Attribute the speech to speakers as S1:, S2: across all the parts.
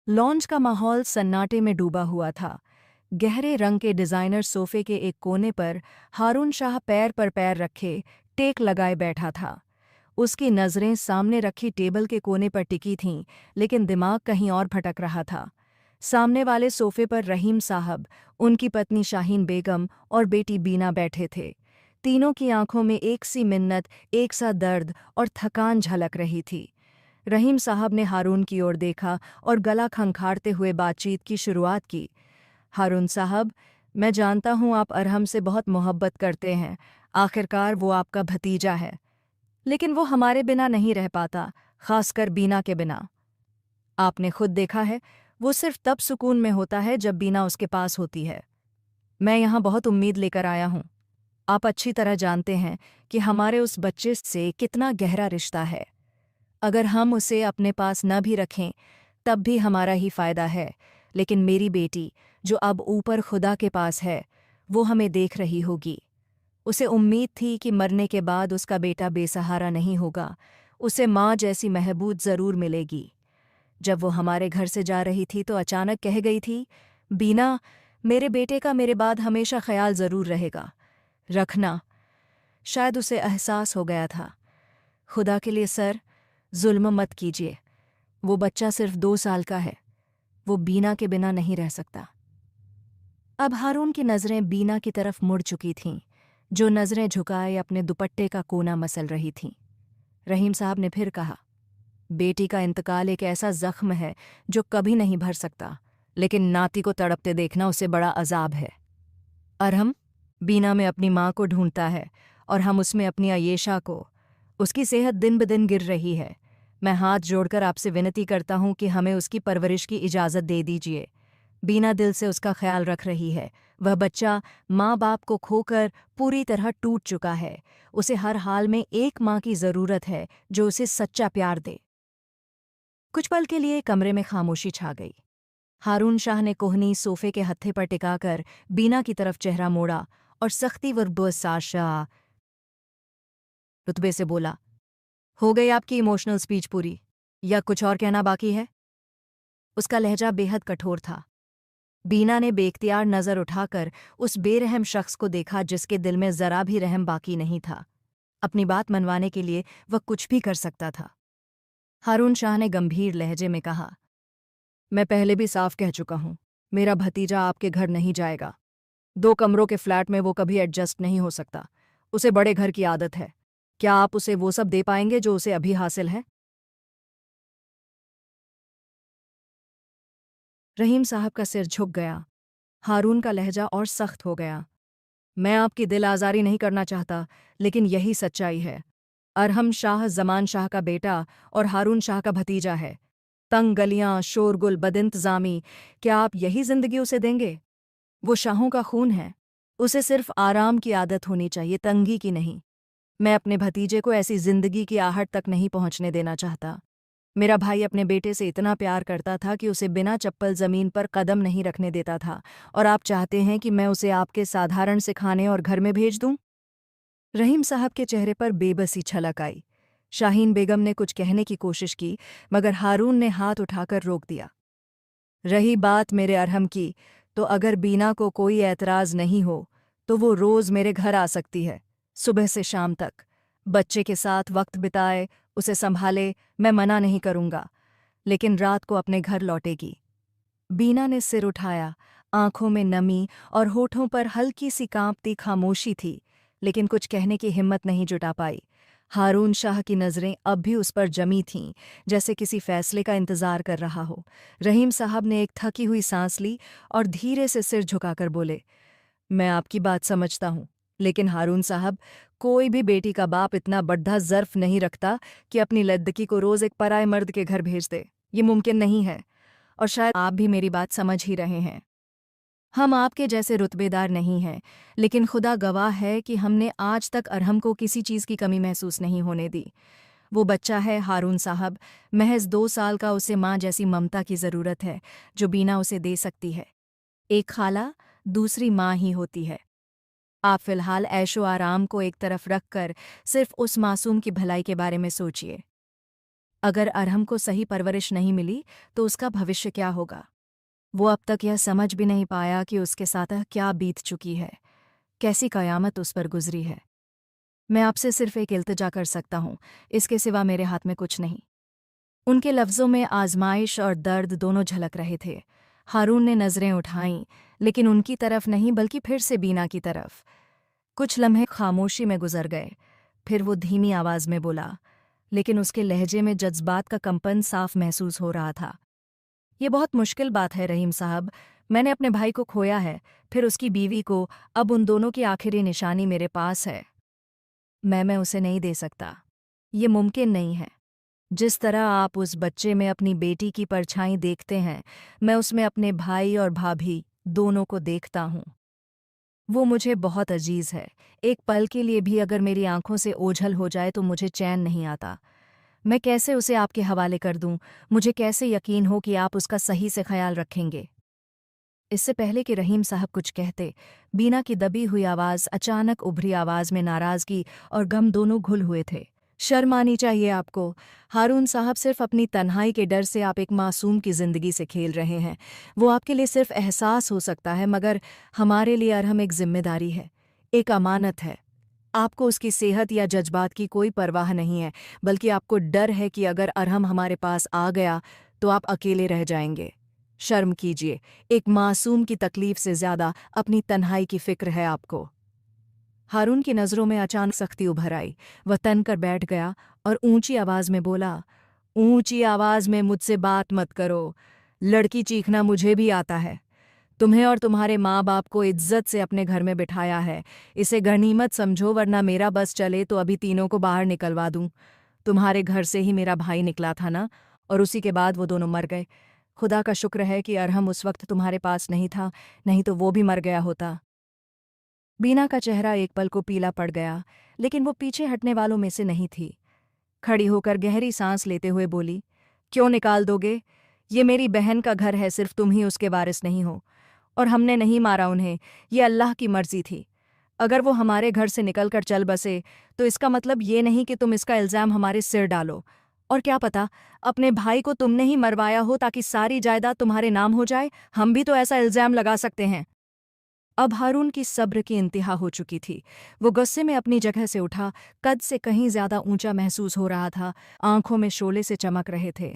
S1: Launch का माहौल सन्नाटे में डूबा हुआ था। गहरे रंग के डिजाइनर सोफे के एक कोने पर हारून शाह पैर पर पैर रखे टेक लगाए बैठा था। उसकी नज़रें सामने रखी टेबल के कोने पर टिकी थीं, लेकिन दिमाग कहीं और भटक रहा था। सामने वाले सोफे पर रहीम साहब, उनकी पत्नी शाहीन बेगम और बेटी बीना बैठे थे। तीनों की आंखों में एक सी मिन्नत, एक सा दर्द और थकान झलक रही थी। रहीम साहब ने हारून की ओर देखा और गला खंखारते हुए बातचीत की शुरुआत की। हारून साहब, मैं जानता हूँ आप अरहम से बहुत मोहब्बत करते हैं। आखिरकार वो आपका भतीजा है, लेकिन वो हमारे बिना नहीं रह पाता, खासकर बीना के बिना। आपने खुद देखा है, वो सिर्फ तब सुकून में होता है जब बीना उसके पास होती है। मैं यहाँ बहुत उम्मीद लेकर आया हूँ। आप अच्छी तरह जानते हैं कि हमारे उस बच्चे से कितना गहरा रिश्ता है। अगर हम उसे अपने पास न भी रखें तब भी हमारा ही फायदा है, लेकिन मेरी बेटी, जो अब ऊपर खुदा के पास है, वो हमें देख रही होगी। उसे उम्मीद थी कि मरने के बाद उसका बेटा बेसहारा नहीं होगा, उसे माँ जैसी महबूब ज़रूर मिलेगी। जब वो हमारे घर से जा रही थी तो अचानक कह गई थी, बीना, मेरे बेटे का मेरे बाद हमेशा ख्याल ज़रूर रहेगा, रखना। शायद उसे एहसास हो गया था। खुदा के लिए सर, जुल्म मत कीजिए। वो बच्चा सिर्फ 2 साल का है, वो बीना के बिना नहीं रह सकता। अब हारून की नज़रें बीना की तरफ मुड़ चुकी थीं, जो नज़रें झुकाए अपने दुपट्टे का कोना मसल रही थीं। रहीम साहब ने फिर कहा, बेटी का इंतकाल एक ऐसा जख्म है जो कभी नहीं भर सकता, लेकिन नाती को तड़पते देखना उसे बड़ा अजाब है। अरहम बीना में अपनी माँ को ढूंढता है और हम उसमें अपनी आयेशा को। उसकी सेहत दिन ब दिन गिर रही है। मैं हाथ जोड़कर आपसे विनती करता हूँ कि हमें उसकी परवरिश की इजाज़त दे दीजिए। बीना दिल से उसका ख्याल रख रही है। वह बच्चा माँ बाप को खोकर पूरी तरह टूट चुका है। उसे हर हाल में एक माँ की ज़रूरत है जो उसे सच्चा प्यार दे। कुछ पल के लिए कमरे में खामोशी छा गई। हारून शाह ने कोहनी सोफे के हत्थे पर टिकाकर बीना की तरफ चेहरा मोड़ा और सख्ती व बसाशा रुतबे से बोला, हो गई आपकी इमोशनल स्पीच पूरी, या कुछ और कहना बाकी है? उसका लहजा बेहद कठोर था। बीना ने बेख्तियार नज़र उठाकर उस बेरहम शख्स को देखा जिसके दिल में ज़रा भी रहम बाकी नहीं था। अपनी बात मनवाने के लिए वह कुछ भी कर सकता था। हारून शाह ने गंभीर लहजे में कहा, मैं पहले भी साफ कह चुका हूँ, मेरा भतीजा आपके घर नहीं जाएगा। 2 कमरों के फ्लैट में वो कभी एडजस्ट नहीं हो सकता। उसे बड़े घर की आदत है। क्या आप उसे वो सब दे पाएंगे जो उसे अभी हासिल है? रहीम साहब का सिर झुक गया। हारून का लहजा और सख्त हो गया। मैं आपकी दिल आज़ारी नहीं करना चाहता, लेकिन यही सच्चाई है। अरहम शाह ज़मान शाह का बेटा और हारून शाह का भतीजा है। तंग गलियां, शोरगुल, बदइंतज़ामी, क्या आप यही ज़िंदगी उसे देंगे? वो शाहों का खून है। उसे सिर्फ आराम की आदत होनी चाहिए, तंगी की नहीं। मैं अपने भतीजे को ऐसी ज़िंदगी की आहट तक नहीं पहुंचने देना चाहता। मेरा भाई अपने बेटे से इतना प्यार करता था कि उसे बिना चप्पल ज़मीन पर कदम नहीं रखने देता था, और आप चाहते हैं कि मैं उसे आपके साधारण से खाने और घर में भेज दूं? रहीम साहब के चेहरे पर बेबसी छलक आई। शाहीन बेगम ने कुछ कहने की कोशिश की, मगर हारून ने हाथ उठाकर रोक दिया। रही बात मेरे अरहम की, तो अगर बीना को कोई एतराज़ नहीं हो तो वो रोज़ मेरे घर आ सकती है, सुबह से शाम तक। बच्चे के साथ वक्त बिताए, उसे संभाले, मैं मना नहीं करूँगा, लेकिन रात को अपने घर लौटेगी। बीना ने सिर उठाया। आंखों में नमी और होठों पर हल्की सी कांपती खामोशी थी, लेकिन कुछ कहने की हिम्मत नहीं जुटा पाई। हारून शाह की नज़रें अब भी उस पर जमी थीं, जैसे किसी फैसले का इंतज़ार कर रहा हो। रहीम साहब ने एक थकी हुई सांस ली और धीरे से सिर झुकाकर बोले, मैं आपकी बात समझता हूँ, लेकिन हारून साहब, कोई भी बेटी का बाप इतना बड्ढा ज़र्फ नहीं रखता कि अपनी लद्दकी को रोज़ एक पराए मर्द के घर भेज दे। ये मुमकिन नहीं है, और शायद आप भी मेरी बात समझ ही रहे हैं। हम आपके जैसे रुतबेदार नहीं हैं, लेकिन खुदा गवाह है कि हमने आज तक अरहम को किसी चीज़ की कमी महसूस नहीं होने दी। वो बच्चा है हारून साहब, महज 2 साल का, उसे माँ जैसी ममता की ज़रूरत है जो बीना उसे दे सकती है। एक खाला दूसरी माँ ही होती है। आप फ़िलहाल ऐशो आराम को एक तरफ रख कर सिर्फ उस मासूम की भलाई के बारे में सोचिए। अगर अरहम को सही परवरिश नहीं मिली तो उसका भविष्य क्या होगा। वो अब तक यह समझ भी नहीं पाया कि उसके साथ क्या बीत चुकी है, कैसी कयामत उस पर गुजरी है। मैं आपसे सिर्फ एक इल्तिजा कर सकता हूँ, इसके सिवा मेरे हाथ में कुछ नहीं। उनके लफ्ज़ों में आजमाइश और दर्द दोनों झलक रहे थे। हारून ने नज़रें उठाईं, लेकिन उनकी तरफ नहीं बल्कि फिर से बीना की तरफ। कुछ लम्हे खामोशी में गुजर गए, फिर वो धीमी आवाज़ में बोला, लेकिन उसके लहजे में जज्बात का कंपन साफ महसूस हो रहा था। ये बहुत मुश्किल बात है रहीम साहब, मैंने अपने भाई को खोया है, फिर उसकी बीवी को, अब उन दोनों की आखिरी निशानी मेरे पास है। मैं उसे नहीं दे सकता। ये मुमकिन नहीं है। जिस तरह आप उस बच्चे में अपनी बेटी की परछाई देखते हैं, मैं उसमें अपने भाई और भाभी दोनों को देखता हूँ। वो मुझे बहुत अजीज है। एक पल के लिए भी अगर मेरी आंखों से ओझल हो जाए तो मुझे चैन नहीं आता। मैं कैसे उसे आपके हवाले कर दूं? मुझे कैसे यकीन हो कि आप उसका सही से ख्याल रखेंगे? इससे पहले कि रहीम साहब कुछ कहते, बीना की दबी हुई आवाज़ अचानक उभरी आवाज़ में नाराज़गी और गम दोनों घुल हुए थे। शर्म आनी चाहिए आपको। हारून साहब, सिर्फ अपनी तन्हाई के डर से आप एक मासूम की ज़िंदगी से खेल रहे हैं। वो आपके लिए सिर्फ एहसास हो सकता है, मगर हमारे लिए अरहम एक जिम्मेदारी है, एक अमानत है। आपको उसकी सेहत या जज्बात की कोई परवाह नहीं है, बल्कि आपको डर है कि अगर अरहम हमारे पास आ गया तो आप अकेले रह जाएंगे। शर्म कीजिए, एक मासूम की तकलीफ से ज़्यादा अपनी तन्हाई की फ़िक्र है आपको। हारून की नज़रों में अचानक सख्ती उभर आई। वह तन कर बैठ गया और ऊंची आवाज़ में बोला, ऊंची आवाज़ में मुझसे बात मत करो। लड़की चीखना मुझे भी आता है। तुम्हें और तुम्हारे माँ बाप को इज्जत से अपने घर में बिठाया है। इसे गनीमत समझो, वरना मेरा बस चले तो अभी तीनों को बाहर निकलवा दूं। तुम्हारे घर से ही मेरा भाई निकला था ना, और उसी के बाद वो दोनों मर गए। खुदा का शुक्र है कि अरहम उस वक्त तुम्हारे पास नहीं था, नहीं तो वो भी मर गया होता। बीना का चेहरा एक पल को पीला पड़ गया, लेकिन वो पीछे हटने वालों में से नहीं थी। खड़ी होकर गहरी सांस लेते हुए बोली, क्यों निकाल दोगे? ये मेरी बहन का घर है, सिर्फ तुम ही उसके वारिस नहीं हो। और हमने नहीं मारा उन्हें, ये अल्लाह की मर्जी थी। अगर वो हमारे घर से निकलकर चल बसे तो इसका मतलब ये नहीं कि तुम इसका इल्ज़ाम हमारे सिर डालो। और क्या पता, अपने भाई को तुमने ही मरवाया हो ताकि सारी जायदाद तुम्हारे नाम हो जाए। हम भी तो ऐसा इल्ज़ाम लगा सकते हैं। अब हारून की सब्र की इंतहा हो चुकी थी। वो गुस्से में अपनी जगह से उठा, कद से कहीं ज्यादा ऊंचा महसूस हो रहा था, आंखों में शोले से चमक रहे थे।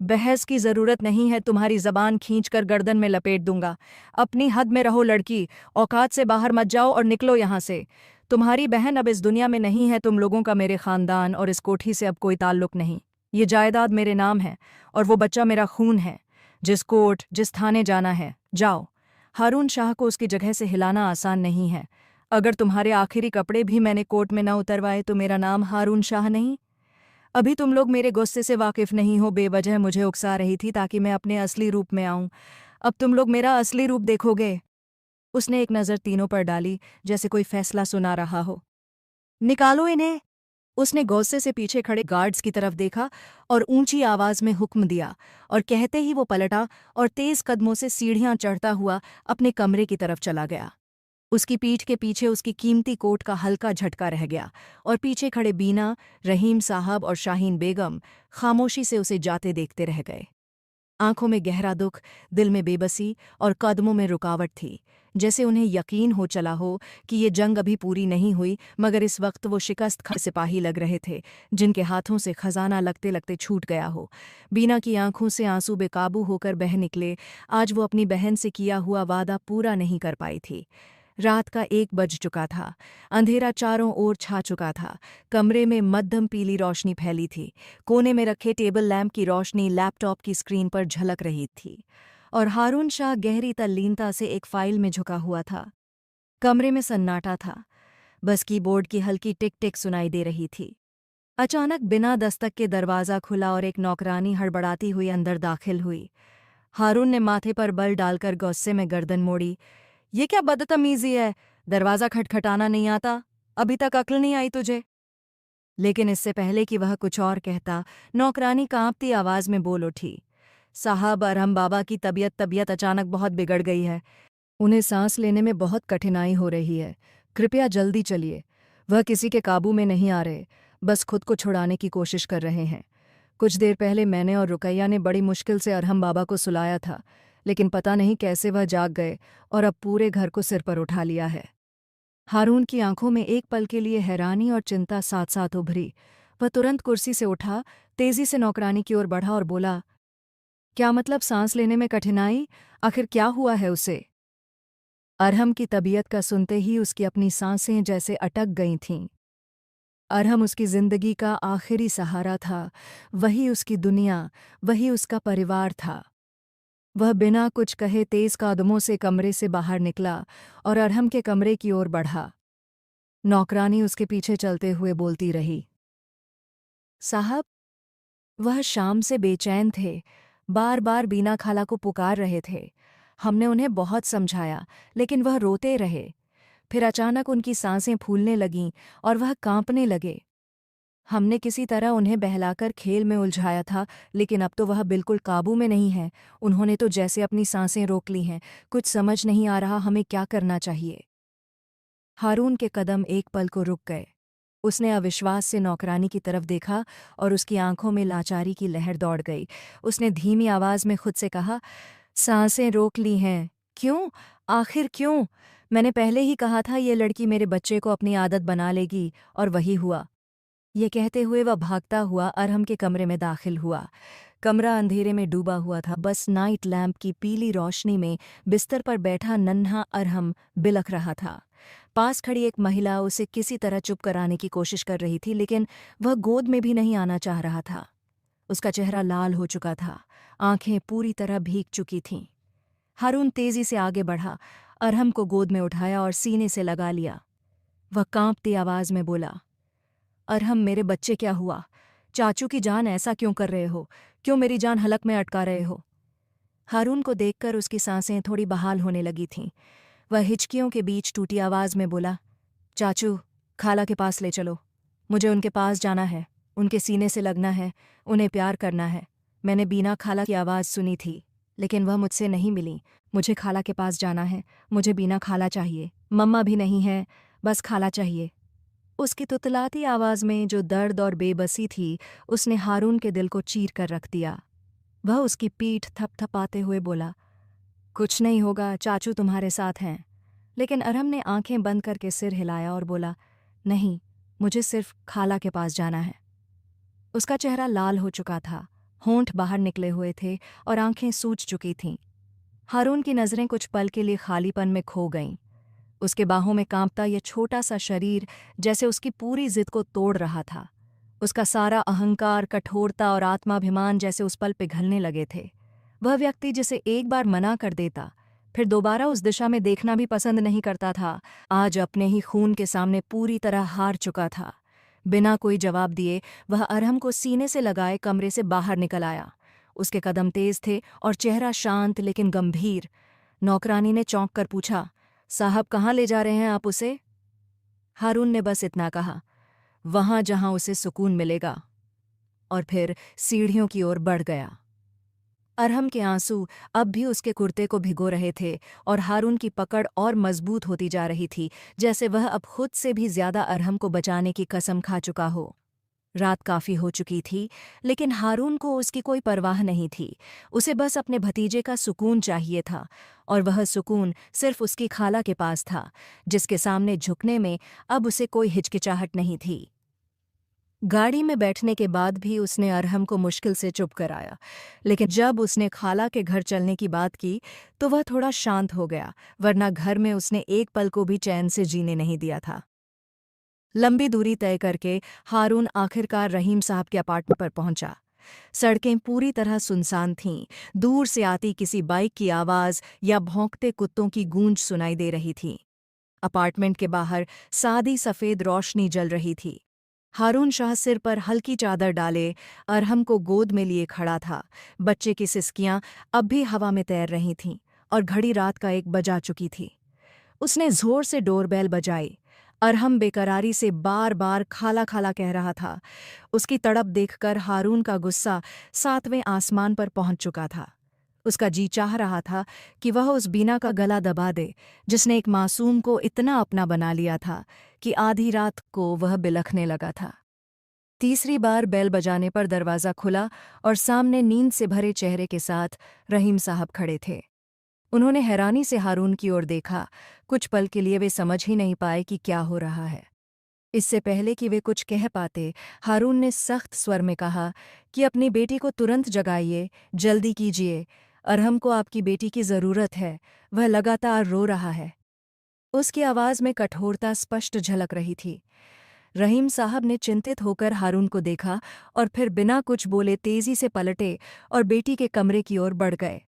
S1: बहस की जरूरत नहीं है, तुम्हारी जबान खींचकर गर्दन में लपेट दूंगा। अपनी हद में रहो लड़की, औकात से बाहर मत जाओ और निकलो यहाँ से। तुम्हारी बहन अब इस दुनिया में नहीं है, तुम लोगों का मेरे खानदान और इस कोठी से अब कोई ताल्लुक नहीं। ये जायदाद मेरे नाम है और वो बच्चा मेरा खून है। जिस कोर्ट, जिस थाने जाना है जाओ। हारून शाह को उसकी जगह से हिलाना आसान नहीं है। अगर तुम्हारे आखिरी कपड़े भी मैंने कोर्ट में न उतरवाए तो मेरा नाम हारून शाह नहीं। अभी तुम लोग मेरे गुस्से से वाकिफ नहीं हो, बेवजह मुझे उकसा रही थी ताकि मैं अपने असली रूप में आऊं। अब तुम लोग मेरा असली रूप देखोगे। उसने एक नज़र तीनों पर डाली, जैसे कोई फैसला सुना रहा हो। निकालो इन्हें। उसने गुस्से से पीछे खड़े गार्ड्स की तरफ देखा और ऊंची आवाज में हुक्म दिया, और कहते ही वो पलटा और तेज कदमों से सीढ़ियां चढ़ता हुआ अपने कमरे की तरफ चला गया। उसकी पीठ के पीछे उसकी कीमती कोट का हल्का झटका रह गया, और पीछे खड़े बीना, रहीम साहब और शाहीन बेगम खामोशी से उसे जाते देखते रह गए। आंखों में गहरा दुख, दिल में बेबसी और कदमों में रुकावट थी, जैसे उन्हें यकीन हो चला हो कि ये जंग अभी पूरी नहीं हुई, मगर इस वक्त वो शिकस्त खा सिपाही लग रहे थे जिनके हाथों से खजाना लगते लगते छूट गया हो। बीना की आंखों से आंसू बेकाबू होकर बह निकले। आज वो अपनी बहन से किया हुआ वादा पूरा नहीं कर पाई थी। रात का 1 बज चुका था। अंधेरा चारों ओर छा चुका था। कमरे में मध्यम पीली रोशनी फैली थी। कोने में रखे टेबल लैंप की रोशनी लैपटॉप की स्क्रीन पर झलक रही थी, और हारून शाह गहरी तल्लीनता से एक फाइल में झुका हुआ था। कमरे में सन्नाटा था, बस कीबोर्ड की हल्की टिक टिक सुनाई दे रही थी। अचानक बिना दस्तक के दरवाज़ा खुला और एक नौकरानी हड़बड़ाती हुई अंदर दाखिल हुई। हारून ने माथे पर बल डालकर गुस्से में गर्दन मोड़ी। ये क्या बदतमीजी है? दरवाज़ा खटखटाना नहीं आता? अभी तक अक्ल नहीं आई तुझे? लेकिन इससे पहले कि वह कुछ और कहता, नौकरानी कांपती आवाज़ में बोल उठी, साहब, अरहम बाबा की तबीयत अचानक बहुत बिगड़ गई है। उन्हें सांस लेने में बहुत कठिनाई हो रही है। कृपया जल्दी चलिए। वह किसी के काबू में नहीं आ रहे, बस खुद को छुड़ाने की कोशिश कर रहे हैं। कुछ देर पहले मैंने और रुकैया ने बड़ी मुश्किल से अरहम बाबा को सुलाया था, लेकिन पता नहीं कैसे वह जाग गए और अब पूरे घर को सिर पर उठा लिया है। हारून की आंखों में एक पल के लिए हैरानी और चिंता साथ साथ उभरी। वह तुरंत कुर्सी से उठा, तेजी से नौकरानी की ओर बढ़ा और बोला, क्या मतलब सांस लेने में कठिनाई? आखिर क्या हुआ है उसे? अरहम की तबीयत का सुनते ही उसकी अपनी सांसें जैसे अटक गई थीं। अरहम उसकी जिंदगी का आखिरी सहारा था, वही उसकी दुनिया, वही उसका परिवार था। वह बिना कुछ कहे तेज कदमों से कमरे से बाहर निकला और अरहम के कमरे की ओर बढ़ा। नौकरानी उसके पीछे चलते हुए बोलती रही, साहब। वह शाम से बेचैन थे, बार बार बीना खाला को पुकार रहे थे। हमने उन्हें बहुत समझाया, लेकिन वह रोते रहे। फिर अचानक उनकी सांसें फूलने लगीं और वह कांपने लगे। हमने किसी तरह उन्हें बहलाकर खेल में उलझाया था, लेकिन अब तो वह बिल्कुल काबू में नहीं है। उन्होंने तो जैसे अपनी सांसें रोक ली हैं। कुछ समझ नहीं आ रहा हमें क्या करना चाहिए। हारून के कदम एक पल को रुक गए। उसने अविश्वास से नौकरानी की तरफ देखा और उसकी आंखों में लाचारी की लहर दौड़ गई। उसने धीमी आवाज में खुद से कहा, सांसें रोक ली हैं। क्यों? आखिर क्यों? मैंने पहले ही कहा था ये लड़की मेरे बच्चे को अपनी आदत बना लेगी, और वही हुआ। ये कहते हुए वह भागता हुआ अरहम के कमरे में दाखिल हुआ। कमरा अंधेरे में डूबा हुआ था, बस नाइट लैंप की पीली रोशनी में बिस्तर पर बैठा नन्हा अरहम बिलख रहा था। पास खड़ी एक महिला उसे किसी तरह चुप कराने की कोशिश कर रही थी, लेकिन वह गोद में भी नहीं आना चाह रहा था। उसका चेहरा लाल हो चुका था, आंखें पूरी तरह भीग चुकी थीं। हारून तेजी से आगे बढ़ा, अरहम को गोद में उठाया और सीने से लगा लिया। वह कांपती आवाज में बोला, अरहम, मेरे बच्चे, क्या हुआ? चाचू की जान ऐसा क्यों कर रहे हो? क्यों मेरी जान हलक में अटका रहे हो? हारून को देखकर उसकी सांसें थोड़ी बहाल होने लगी थीं। वह हिचकियों के बीच टूटी आवाज में बोला, चाचू, खाला के पास ले चलो। मुझे उनके पास जाना है, उनके सीने से लगना है, उन्हें प्यार करना है। मैंने बीना खाला की आवाज़ सुनी थी, लेकिन वह मुझसे नहीं मिली। मुझे खाला के पास जाना है, मुझे बीना खाला चाहिए। मम्मा भी नहीं है, बस खाला चाहिए। उसकी तुतलाती आवाज़ में जो दर्द और बेबसी थी, उसने हारून के दिल को चीर कर रख दिया। वह उसकी पीठ थपथपाते हुए बोला, कुछ नहीं होगा, चाचू तुम्हारे साथ हैं। लेकिन अरहम ने आंखें बंद करके सिर हिलाया और बोला, नहीं, मुझे सिर्फ खाला के पास जाना है। उसका चेहरा लाल हो चुका था, होंठ बाहर निकले हुए थे और आंखें सूज चुकी थीं। हारून की नज़रें कुछ पल के लिए खालीपन में खो गईं। उसके बाहों में कांपता यह छोटा सा शरीर जैसे उसकी पूरी जिद को तोड़ रहा था। उसका सारा अहंकार, कठोरता और आत्माभिमान जैसे उस पल पिघलने लगे थे। वह व्यक्ति जिसे एक बार मना कर देता, फिर दोबारा उस दिशा में देखना भी पसंद नहीं करता था, आज अपने ही खून के सामने पूरी तरह हार चुका था। बिना कोई जवाब दिए वह अरहम को सीने से लगाए कमरे से बाहर निकल आया। उसके कदम तेज थे और चेहरा शांत लेकिन गंभीर। नौकरानी ने चौंक कर पूछा, साहब, कहाँ ले जा रहे हैं आप उसे? हारून ने बस इतना कहा, वहां जहां उसे सुकून मिलेगा, और फिर सीढ़ियों की ओर बढ़ गया। अरहम के आंसू अब भी उसके कुर्ते को भिगो रहे थे और हारून की पकड़ और मजबूत होती जा रही थी, जैसे वह अब खुद से भी ज्यादा अरहम को बचाने की कसम खा चुका हो। रात काफी हो चुकी थी, लेकिन हारून को उसकी कोई परवाह नहीं थी। उसे बस अपने भतीजे का सुकून चाहिए था, और वह सुकून सिर्फ उसकी खाला के पास था, जिसके सामने झुकने में अब उसे कोई हिचकिचाहट नहीं थी। गाड़ी में बैठने के बाद भी उसने अरहम को मुश्किल से चुप कराया, लेकिन जब उसने खाला के घर चलने की बात की तो वह थोड़ा शांत हो गया, वरना घर में उसने एक पल को भी चैन से जीने नहीं दिया था। लंबी दूरी तय करके हारून आखिरकार रहीम साहब के अपार्टमेंट पर पहुंचा। सड़कें पूरी तरह सुनसान थीं, दूर से आती किसी बाइक की आवाज़ या भौंकते कुत्तों की गूंज सुनाई दे रही थी। अपार्टमेंट के बाहर सादी सफ़ेद रोशनी जल रही थी। हारून शाह सिर पर हल्की चादर डाले अरहम को गोद में लिए खड़ा था। बच्चे की सिसकियां अब भी हवा में तैर रही थीं और घड़ी रात का 1 बजा चुकी थी। उसने जोर से डोरबेल बजाई। अरहम बेकरारी से बार बार खाला खाला कह रहा था। उसकी तड़प देखकर हारून का गुस्सा 7वें आसमान पर पहुंच चुका था। उसका जी चाह रहा था कि वह उस बीना का गला दबा दे, जिसने एक मासूम को इतना अपना बना लिया था कि आधी रात को वह बिलखने लगा था। तीसरी बार बेल बजाने पर दरवाज़ा खुला और सामने नींद से भरे चेहरे के साथ रहीम साहब खड़े थे। उन्होंने हैरानी से हारून की ओर देखा। कुछ पल के लिए वे समझ ही नहीं पाए कि क्या हो रहा है। इससे पहले कि वे कुछ कह पाते, हारून ने सख्त स्वर में कहा कि अपनी बेटी को तुरंत जगाइए, जल्दी कीजिए। अरहम को आपकी बेटी की ज़रूरत है, वह लगातार रो रहा है। उसकी आवाज़ में कठोरता स्पष्ट झलक रही थी। रहीम साहब ने चिंतित होकर हारून को देखा और फिर बिना कुछ बोले तेजी से पलटे और बेटी के कमरे की ओर बढ़ गए।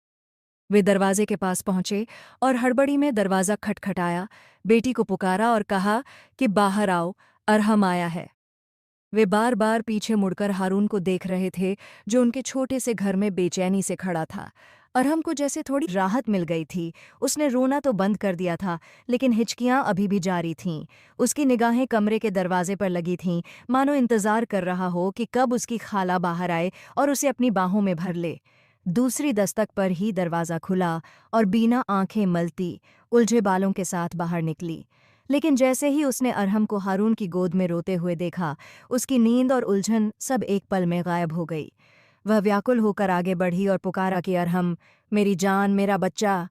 S1: वे दरवाजे के पास पहुंचे और हड़बड़ी में दरवाज़ा खटखटाया, बेटी को पुकारा और कहा कि बाहर आओ, अरहम आया है। वे बार बार पीछे मुड़कर हारून को देख रहे थे, जो उनके छोटे से घर में बेचैनी से खड़ा था। अरहम को जैसे थोड़ी राहत मिल गई थी। उसने रोना तो बंद कर दिया था, लेकिन हिचकियां अभी भी जारी थीं। उसकी निगाहें कमरे के दरवाजे पर लगी थीं, मानो इंतजार कर रहा हो कि कब उसकी खाला बाहर आए और उसे अपनी बाहों में भर ले। दूसरी दस्तक पर ही दरवाज़ा खुला और बीना आंखें मलती, उलझे बालों के साथ बाहर निकली। लेकिन जैसे ही उसने अरहम को हारून की गोद में रोते हुए देखा, उसकी नींद और उलझन सब एक पल में गायब हो गई। वह व्याकुल होकर आगे बढ़ी और पुकारा कि अरहम, मेरी जान, मेरा बच्चा।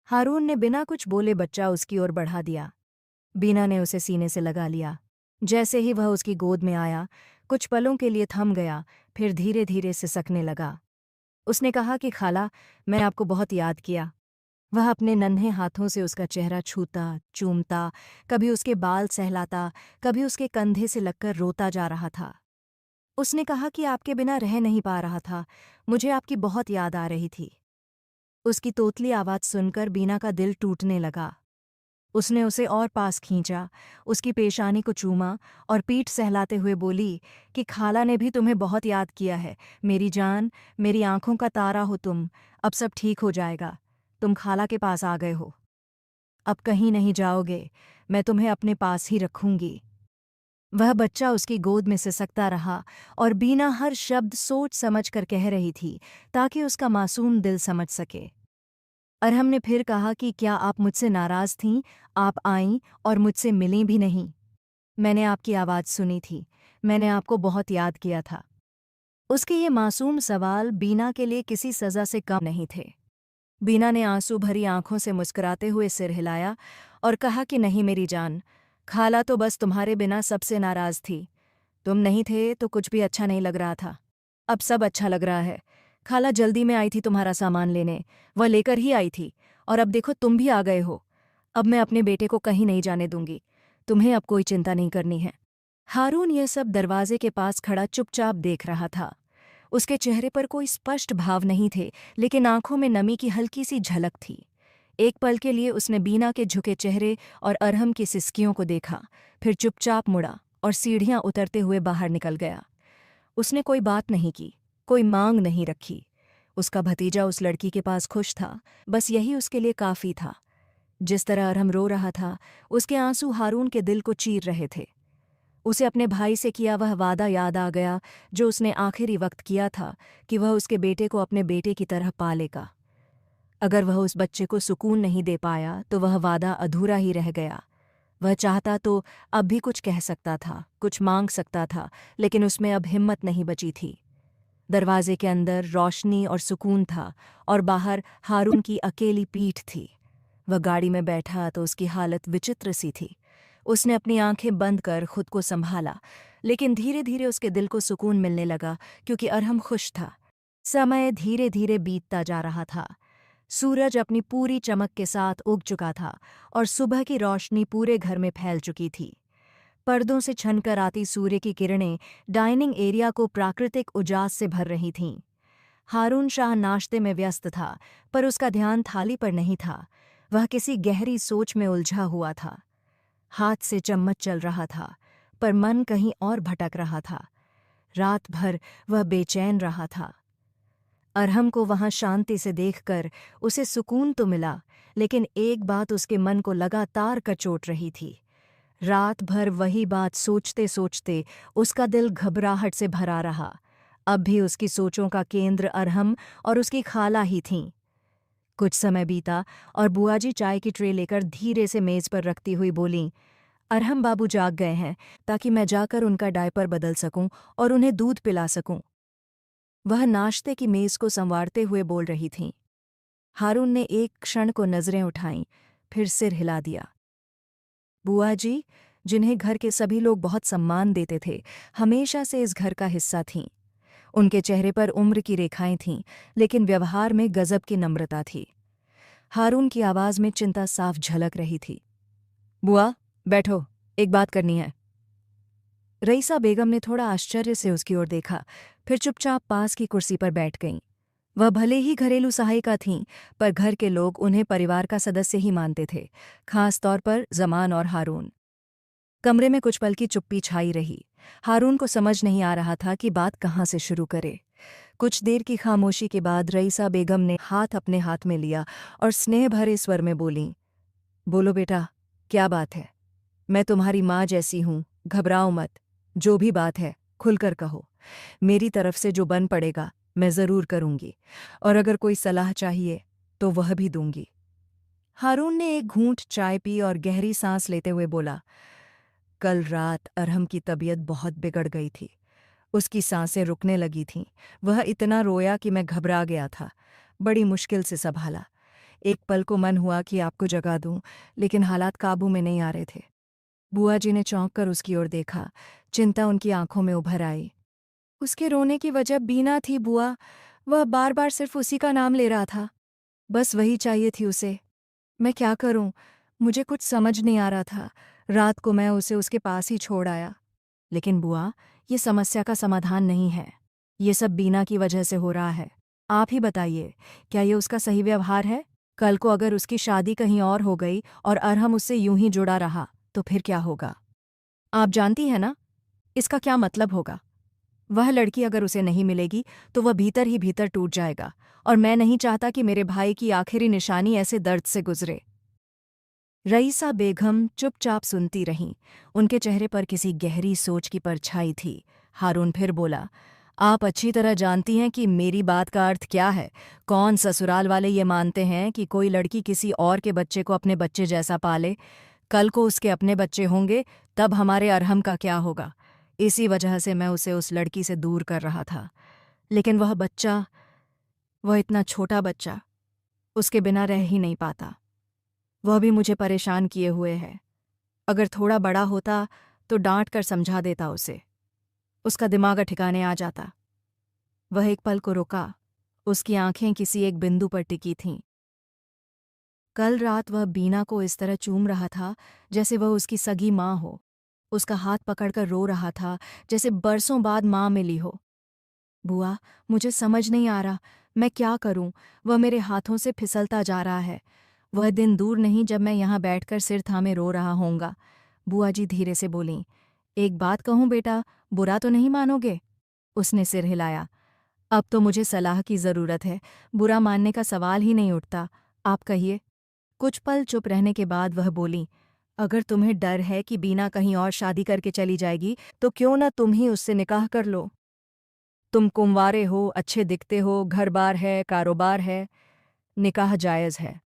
S1: हारून ने बिना कुछ बोले बच्चा उसकी ओर बढ़ा दिया। बीना ने उसे सीने से लगा लिया। जैसे ही वह उसकी गोद में आया, कुछ पलों के लिए थम गया, फिर धीरे धीरे सिसकने लगा। उसने कहा कि खाला, मैंने आपको बहुत याद किया। वह अपने नन्हे हाथों से उसका चेहरा छूता, चूमता, कभी उसके बाल सहलाता, कभी उसके कंधे से लगकर रोता जा रहा था। उसने कहा कि आपके बिना रह नहीं पा रहा था, मुझे आपकी बहुत याद आ रही थी। उसकी तोतली आवाज़ सुनकर बीना का दिल टूटने लगा। उसने उसे और पास खींचा, उसकी पेशानी को चूमा और पीठ सहलाते हुए बोली कि खाला ने भी तुम्हें बहुत याद किया है। मेरी जान, मेरी आंखों का तारा हो तुम। अब सब ठीक हो जाएगा। तुम खाला के पास आ गए हो। अब कहीं नहीं जाओगे। मैं तुम्हें अपने पास ही रखूंगी। वह बच्चा उसकी गोद में सिसकता रहा और बीना हर शब्द सोच समझ कर कह रही थी, ताकि उसका मासूम दिल समझ सके। अरहम ने फिर कहा कि क्या आप मुझसे नाराज़ थीं? आप आईं और मुझसे मिलीं भी नहीं। मैंने आपकी आवाज़ सुनी थी। मैंने आपको बहुत याद किया था। उसके ये मासूम सवाल बीना के लिए किसी सज़ा से कम नहीं थे। बीना ने आंसू भरी आंखों से मुस्कुराते हुए सिर हिलाया और कहा कि नहीं मेरी जान, खाला तो बस तुम्हारे बिना सबसे नाराज़ थी। तुम नहीं थे तो कुछ भी अच्छा नहीं लग रहा था। अब सब अच्छा लग रहा है। खाला जल्दी में आई थी तुम्हारा सामान लेने, वह लेकर ही आई थी, और अब देखो तुम भी आ गए हो। अब मैं अपने बेटे को कहीं नहीं जाने दूंगी। तुम्हें अब कोई चिंता नहीं करनी है। हारून यह सब दरवाजे के पास खड़ा चुपचाप देख रहा था। उसके चेहरे पर कोई स्पष्ट भाव नहीं थे, लेकिन आंखों में नमी की हल्की सी झलक थी। एक पल के लिए उसने बीना के झुके चेहरे और अरहम की सिसकियों को देखा, फिर चुपचाप मुड़ा और सीढ़ियां उतरते हुए बाहर निकल गया। उसने कोई बात नहीं की, कोई मांग नहीं रखी। उसका भतीजा उस लड़की के पास खुश था, बस यही उसके लिए काफ़ी था। जिस तरह अरहम रो रहा था, उसके आंसू हारून के दिल को चीर रहे थे। उसे अपने भाई से किया वह वादा याद आ गया, जो उसने आखिरी वक्त किया था कि वह उसके बेटे को अपने बेटे की तरह पालेगा। अगर वह उस बच्चे को सुकून नहीं दे पाया तो वह वादा अधूरा ही रह गया। वह चाहता तो अब भी कुछ कह सकता था, कुछ मांग सकता था, लेकिन उसमें अब हिम्मत नहीं बची थी। दरवाजे के अंदर रोशनी और सुकून था और बाहर हारून की अकेली पीठ थी। वह गाड़ी में बैठा तो उसकी हालत विचित्र सी थी। उसने अपनी आंखें बंद कर खुद को संभाला, लेकिन धीरे धीरे उसके दिल को सुकून मिलने लगा, क्योंकि अरहम खुश था। समय धीरे धीरे बीतता जा रहा था। सूरज अपनी पूरी चमक के साथ उग चुका था और सुबह की रोशनी पूरे घर में फैल चुकी थी। पर्दों से छनकर आती सूर्य की किरणें डाइनिंग एरिया को प्राकृतिक उजास से भर रही थीं। हारून शाह नाश्ते में व्यस्त था, पर उसका ध्यान थाली पर नहीं था। वह किसी गहरी सोच में उलझा हुआ था। हाथ से चम्मच चल रहा था, पर मन कहीं और भटक रहा था। रात भर वह बेचैन रहा था। अरहम को वहां शांति से देखकर उसे सुकून तो मिला, लेकिन एक बात उसके मन को लगातार कचोट रही थी। रात भर वही बात सोचते सोचते उसका दिल घबराहट से भरा रहा। अब भी उसकी सोचों का केंद्र अरहम और उसकी खाला ही थीं। कुछ समय बीता और बुआ जी चाय की ट्रे लेकर धीरे से मेज पर रखती हुई बोलीं, अरहम बाबू जाग गए हैं, ताकि मैं जाकर उनका डायपर बदल सकूं और उन्हें दूध पिला सकूं। वह नाश्ते की मेज़ को संवारते हुए बोल रही थीं। हारून ने एक क्षण को नजरें उठाईं, फिर सिर हिला दिया। बुआ जी, जिन्हें घर के सभी लोग बहुत सम्मान देते थे, हमेशा से इस घर का हिस्सा थीं। उनके चेहरे पर उम्र की रेखाएं थीं, लेकिन व्यवहार में गजब की नम्रता थी। हारून की आवाज में चिंता साफ झलक रही थी। बुआ, बैठो, एक बात करनी है। रईसा बेगम ने थोड़ा आश्चर्य से उसकी ओर देखा, फिर चुपचाप पास की कुर्सी पर बैठ गईं। वह भले ही घरेलू सहायिका थीं, पर घर के लोग उन्हें परिवार का सदस्य ही मानते थे, खास तौर पर जमान और हारून। कमरे में कुछ पल की चुप्पी छाई रही। हारून को समझ नहीं आ रहा था कि बात कहाँ से शुरू करे। कुछ देर की खामोशी के बाद रईसा बेगम ने हाथ अपने हाथ में लिया और स्नेह भरे स्वर में बोलीं, बोलो बेटा, क्या बात है? मैं तुम्हारी माँ जैसी हूँ, घबराओ मत। जो भी बात है, खुलकर कहो। मेरी तरफ से जो बन पड़ेगा, मैं ज़रूर करूँगी, और अगर कोई सलाह चाहिए, तो वह भी दूंगी। हारून ने एक घूंट चाय पी और गहरी सांस लेते हुए बोला, कल रात अरहम की तबीयत बहुत बिगड़ गई थी। उसकी सांसें रुकने लगी थीं। वह इतना रोया कि मैं घबरा गया था। बड़ी मुश्किल से संभाला। एक पल को मन हुआ कि आपको जगा दूं, लेकिन हालात काबू में नहीं आ रहे थे। बुआ जी ने चौंक कर उसकी ओर देखा। चिंता उनकी आंखों में उभर आई। उसके रोने की वजह बीना थी बुआ। वह बार बार सिर्फ उसी का नाम ले रहा था। बस वही चाहिए थी उसे। मैं क्या करूं? मुझे कुछ समझ नहीं आ रहा था। रात को मैं उसे उसके पास ही छोड़ आया। लेकिन बुआ, ये समस्या का समाधान नहीं है। ये सब बीना की वजह से हो रहा है। आप ही बताइए, क्या ये उसका सही व्यवहार है? कल को अगर उसकी शादी कहीं और हो गई और अरहम उससे यूं ही जुड़ा रहा, तो फिर क्या होगा? आप जानती हैं ना, इसका क्या मतलब होगा? वह लड़की अगर उसे नहीं मिलेगी, तो वह भीतर ही भीतर टूट जाएगा, और मैं नहीं चाहता कि मेरे भाई की आखिरी निशानी ऐसे दर्द से गुजरे। रईसा बेगम चुपचाप सुनती रहीं। उनके चेहरे पर किसी गहरी सोच की परछाई थी। हारून फिर बोला, आप अच्छी तरह जानती हैं कि मेरी बात का अर्थ क्या है। कौन ससुराल वाले ये मानते हैं कि कोई लड़की किसी और के बच्चे को अपने बच्चे जैसा पाले? कल को उसके अपने बच्चे होंगे, तब हमारे अरहम का क्या होगा? इसी वजह से मैं उसे उस लड़की से दूर कर रहा था। लेकिन वह बच्चा, वह इतना छोटा बच्चा, उसके बिना रह ही नहीं पाता। वह भी मुझे परेशान किए हुए है। अगर थोड़ा बड़ा होता तो डांट कर समझा देता उसे। उसका दिमाग ठिकाने आ जाता। वह एक पल को रुका। उसकी आंखें किसी एक बिंदु पर टिकी थीं। कल रात वह बीना को इस तरह चूम रहा था जैसे वह उसकी सगी माँ हो। उसका हाथ पकड़कर रो रहा था जैसे बरसों बाद माँ मिली हो। बुआ, मुझे समझ नहीं आ रहा, मैं क्या करूं? वह मेरे हाथों से फिसलता जा रहा है। वह दिन दूर नहीं जब मैं यहाँ बैठकर सिर थामे रो रहा होऊंगा। बुआ जी धीरे से बोलीं, एक बात कहूं बेटा, बुरा तो नहीं मानोगे? उसने सिर हिलाया। अब तो मुझे सलाह की ज़रूरत है। बुरा मानने का सवाल ही नहीं उठता। आप कहिए। कुछ पल चुप रहने के बाद वह बोली, अगर तुम्हें डर है कि बीना कहीं और शादी करके चली जाएगी, तो क्यों न तुम ही उससे निकाह कर लो। तुम कुंवारे हो, अच्छे दिखते हो, घर-बार है, कारोबार है। निकाह जायज़ है।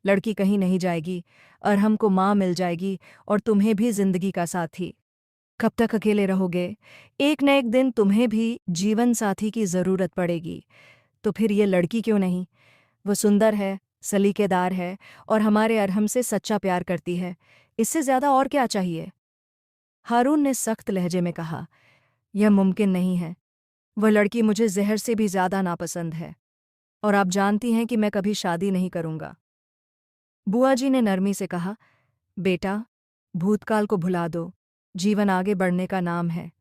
S1: लड़की कहीं नहीं जाएगी, अरहम को माँ मिल जाएगी, और तुम्हें भी जिंदगी का साथी। कब तक अकेले रहोगे? एक न एक दिन तुम्हें भी जीवन साथी की ज़रूरत पड़ेगी। तो फिर ये लड़की क्यों नहीं? वो सुंदर है, सलीकेदार है, और हमारे अरहम से सच्चा प्यार करती है। इससे ज़्यादा और क्या चाहिए? हारून ने सख्त लहजे में कहा, यह मुमकिन नहीं है। वह लड़की मुझे जहर से भी ज़्यादा नापसंद है, और आप जानती हैं कि मैं कभी शादी नहीं करूँगा। बुआ जी ने नरमी से कहा, बेटा, भूतकाल को भुला दो। जीवन आगे बढ़ने का नाम है।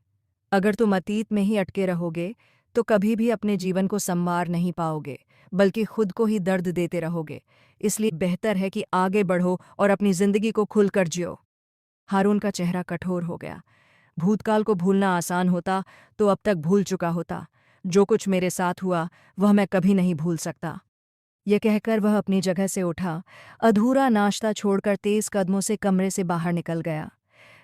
S1: अगर तुम अतीत में ही अटके रहोगे, तो कभी भी अपने जीवन को संवार नहीं पाओगे, बल्कि खुद को ही दर्द देते रहोगे। इसलिए बेहतर है कि आगे बढ़ो और अपनी जिंदगी को खुलकर जियो। हारून का चेहरा कठोर हो गया। भूतकाल को भूलना आसान होता तो अब तक भूल चुका होता। जो कुछ मेरे साथ हुआ, वह मैं कभी नहीं भूल सकता। ये कहकर वह अपनी जगह से उठा, अधूरा नाश्ता छोड़कर तेज कदमों से कमरे से बाहर निकल गया।